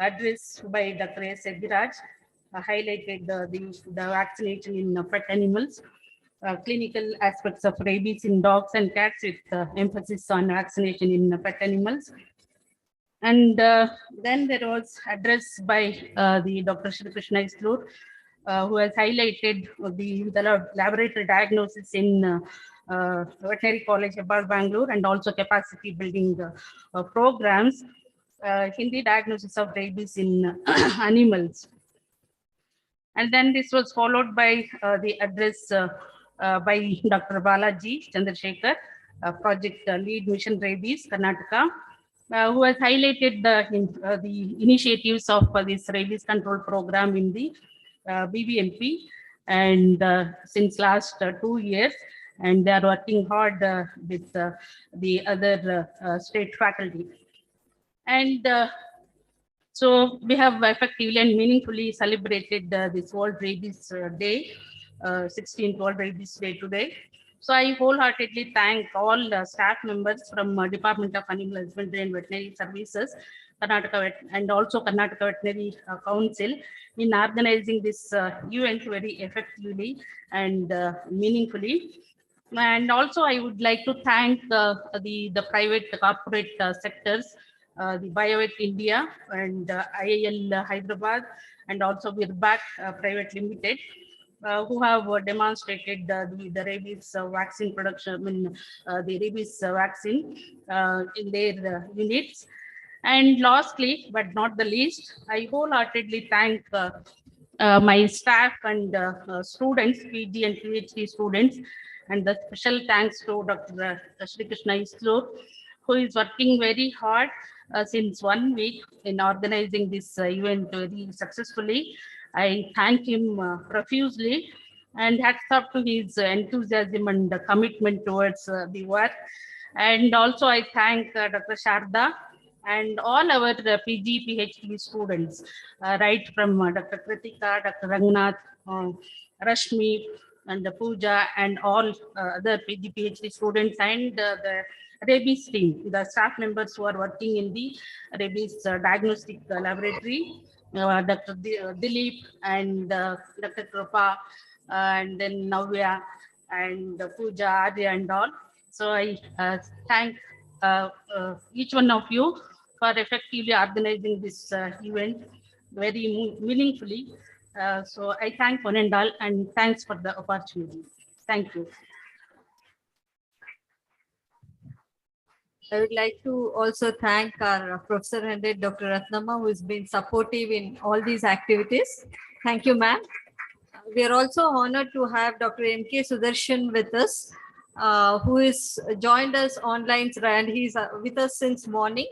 Speaker 12: address by Dr. S. Edhiraj, highlighted the vaccination in pet animals, clinical aspects of rabies in dogs and cats with emphasis on vaccination in pet animals. And then there was address by the Dr. Shri Krishna Islur, who has highlighted the laboratory diagnosis in Veterinary College of Bangalore, and also capacity building programs in the diagnosis of rabies in animals. And then this was followed by the address by Dr. Balaji Chandrasekhar, Project Lead Mission Rabies, Karnataka, who has highlighted the initiatives of this rabies control program in the BBMP, and since last 2 years, and they are working hard with the other state faculty. And so we have effectively and meaningfully celebrated this World Rabies Day, 16th World Rabies Day today. So I wholeheartedly thank all staff members from Department of Animal Husbandry and Veterinary Services, Karnataka, and also Karnataka Veterinary Council in organizing this event very effectively and meaningfully. And also I would like to thank the private corporate sectors, the BioVet India and IAL Hyderabad, and also Virbac Private Limited, who have demonstrated the rabies vaccine production, the rabies vaccine in their units. And lastly, but not the least, I wholeheartedly thank my staff and students, PG and PhD students, and the special thanks to Dr. Shri Krishna Islur, who is working very hard since 1 week in organizing this event very successfully. I thank him profusely, and hats off to his enthusiasm and commitment towards the work. And also I thank Dr. Sharda and all our PG, PhD students, right from Dr. Kritika, Dr. Rangnath, Rashmi, and the Pooja and all other PhD students and the rabies team, the staff members who are working in the rabies diagnostic laboratory, Dr. Dilip and Dr. Kripa, and then Navya and Pooja, Arya and all. So I thank each one of you for effectively organizing this event very meaningfully. So I thank one and all, and thanks for the opportunity. Thank you.
Speaker 8: I would like to also thank our Professor Head, Dr. Ratnama, who has been supportive in all these activities. Thank you, ma'am. We are also honored to have Dr. M.K. Sudarshan with us, who is joined us online, and he's with us since morning.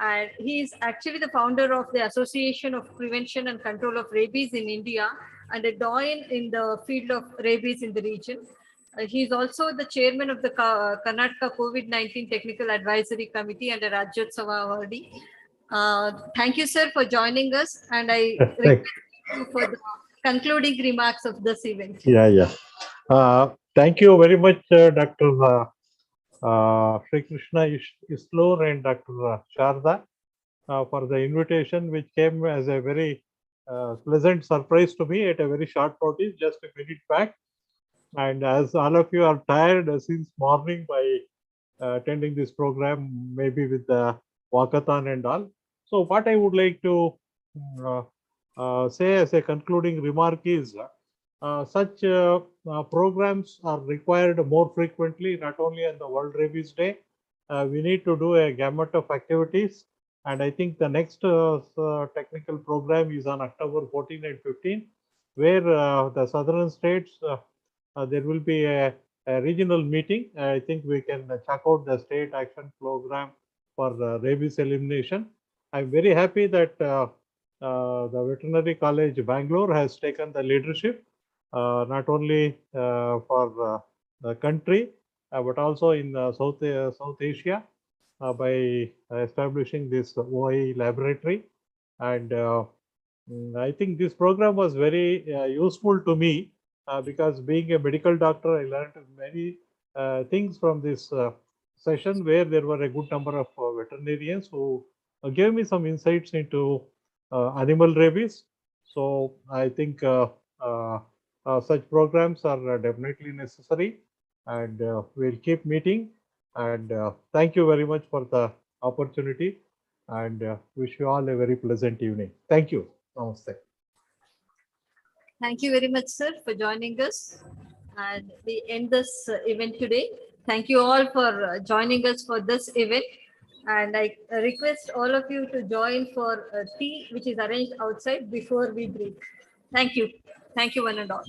Speaker 8: And he is actually the founder of the Association of Prevention and Control of Rabies in India and a doyen in the field of rabies in the region. He is also the chairman of the Karnataka COVID-19 Technical Advisory Committee under Rajyotsava Awardee. Thank you, sir, for joining us. And I request you for the concluding remarks of this event.
Speaker 13: Yeah. Thank you very much, Dr. Sri Krishna Islur and Dr. Sharda for the invitation, which came as a very pleasant surprise to me at a very short notice, just a minute back. And as all of you are tired since morning by attending this program, maybe with the walkathon and all. So what I would like to say as a concluding remark is such programs are required more frequently, not only on the World Rabies Day. We need to do a gamut of activities. And I think the next technical program is on October 14 and 15, where the southern states, there will be a regional meeting. I think we can check out the state action program for rabies elimination. I'm very happy that the Veterinary College Bangalore has taken the leadership, not only for the country, but also in South Asia by establishing this OI laboratory. And I think this program was very useful to me because being a medical doctor, I learned many things from this session where there were a good number of veterinarians who gave me some insights into animal rabies. So I think such programs are definitely necessary, and we'll keep meeting. And thank you very much for the opportunity, and wish you all a very pleasant evening. Thank you. Namaste.
Speaker 8: Thank you very much, sir, for joining us. And we end this event today. Thank you all for joining us for this event. And I request all of you to join for tea, which is arranged outside before we break. Thank you. Thank you, one and all.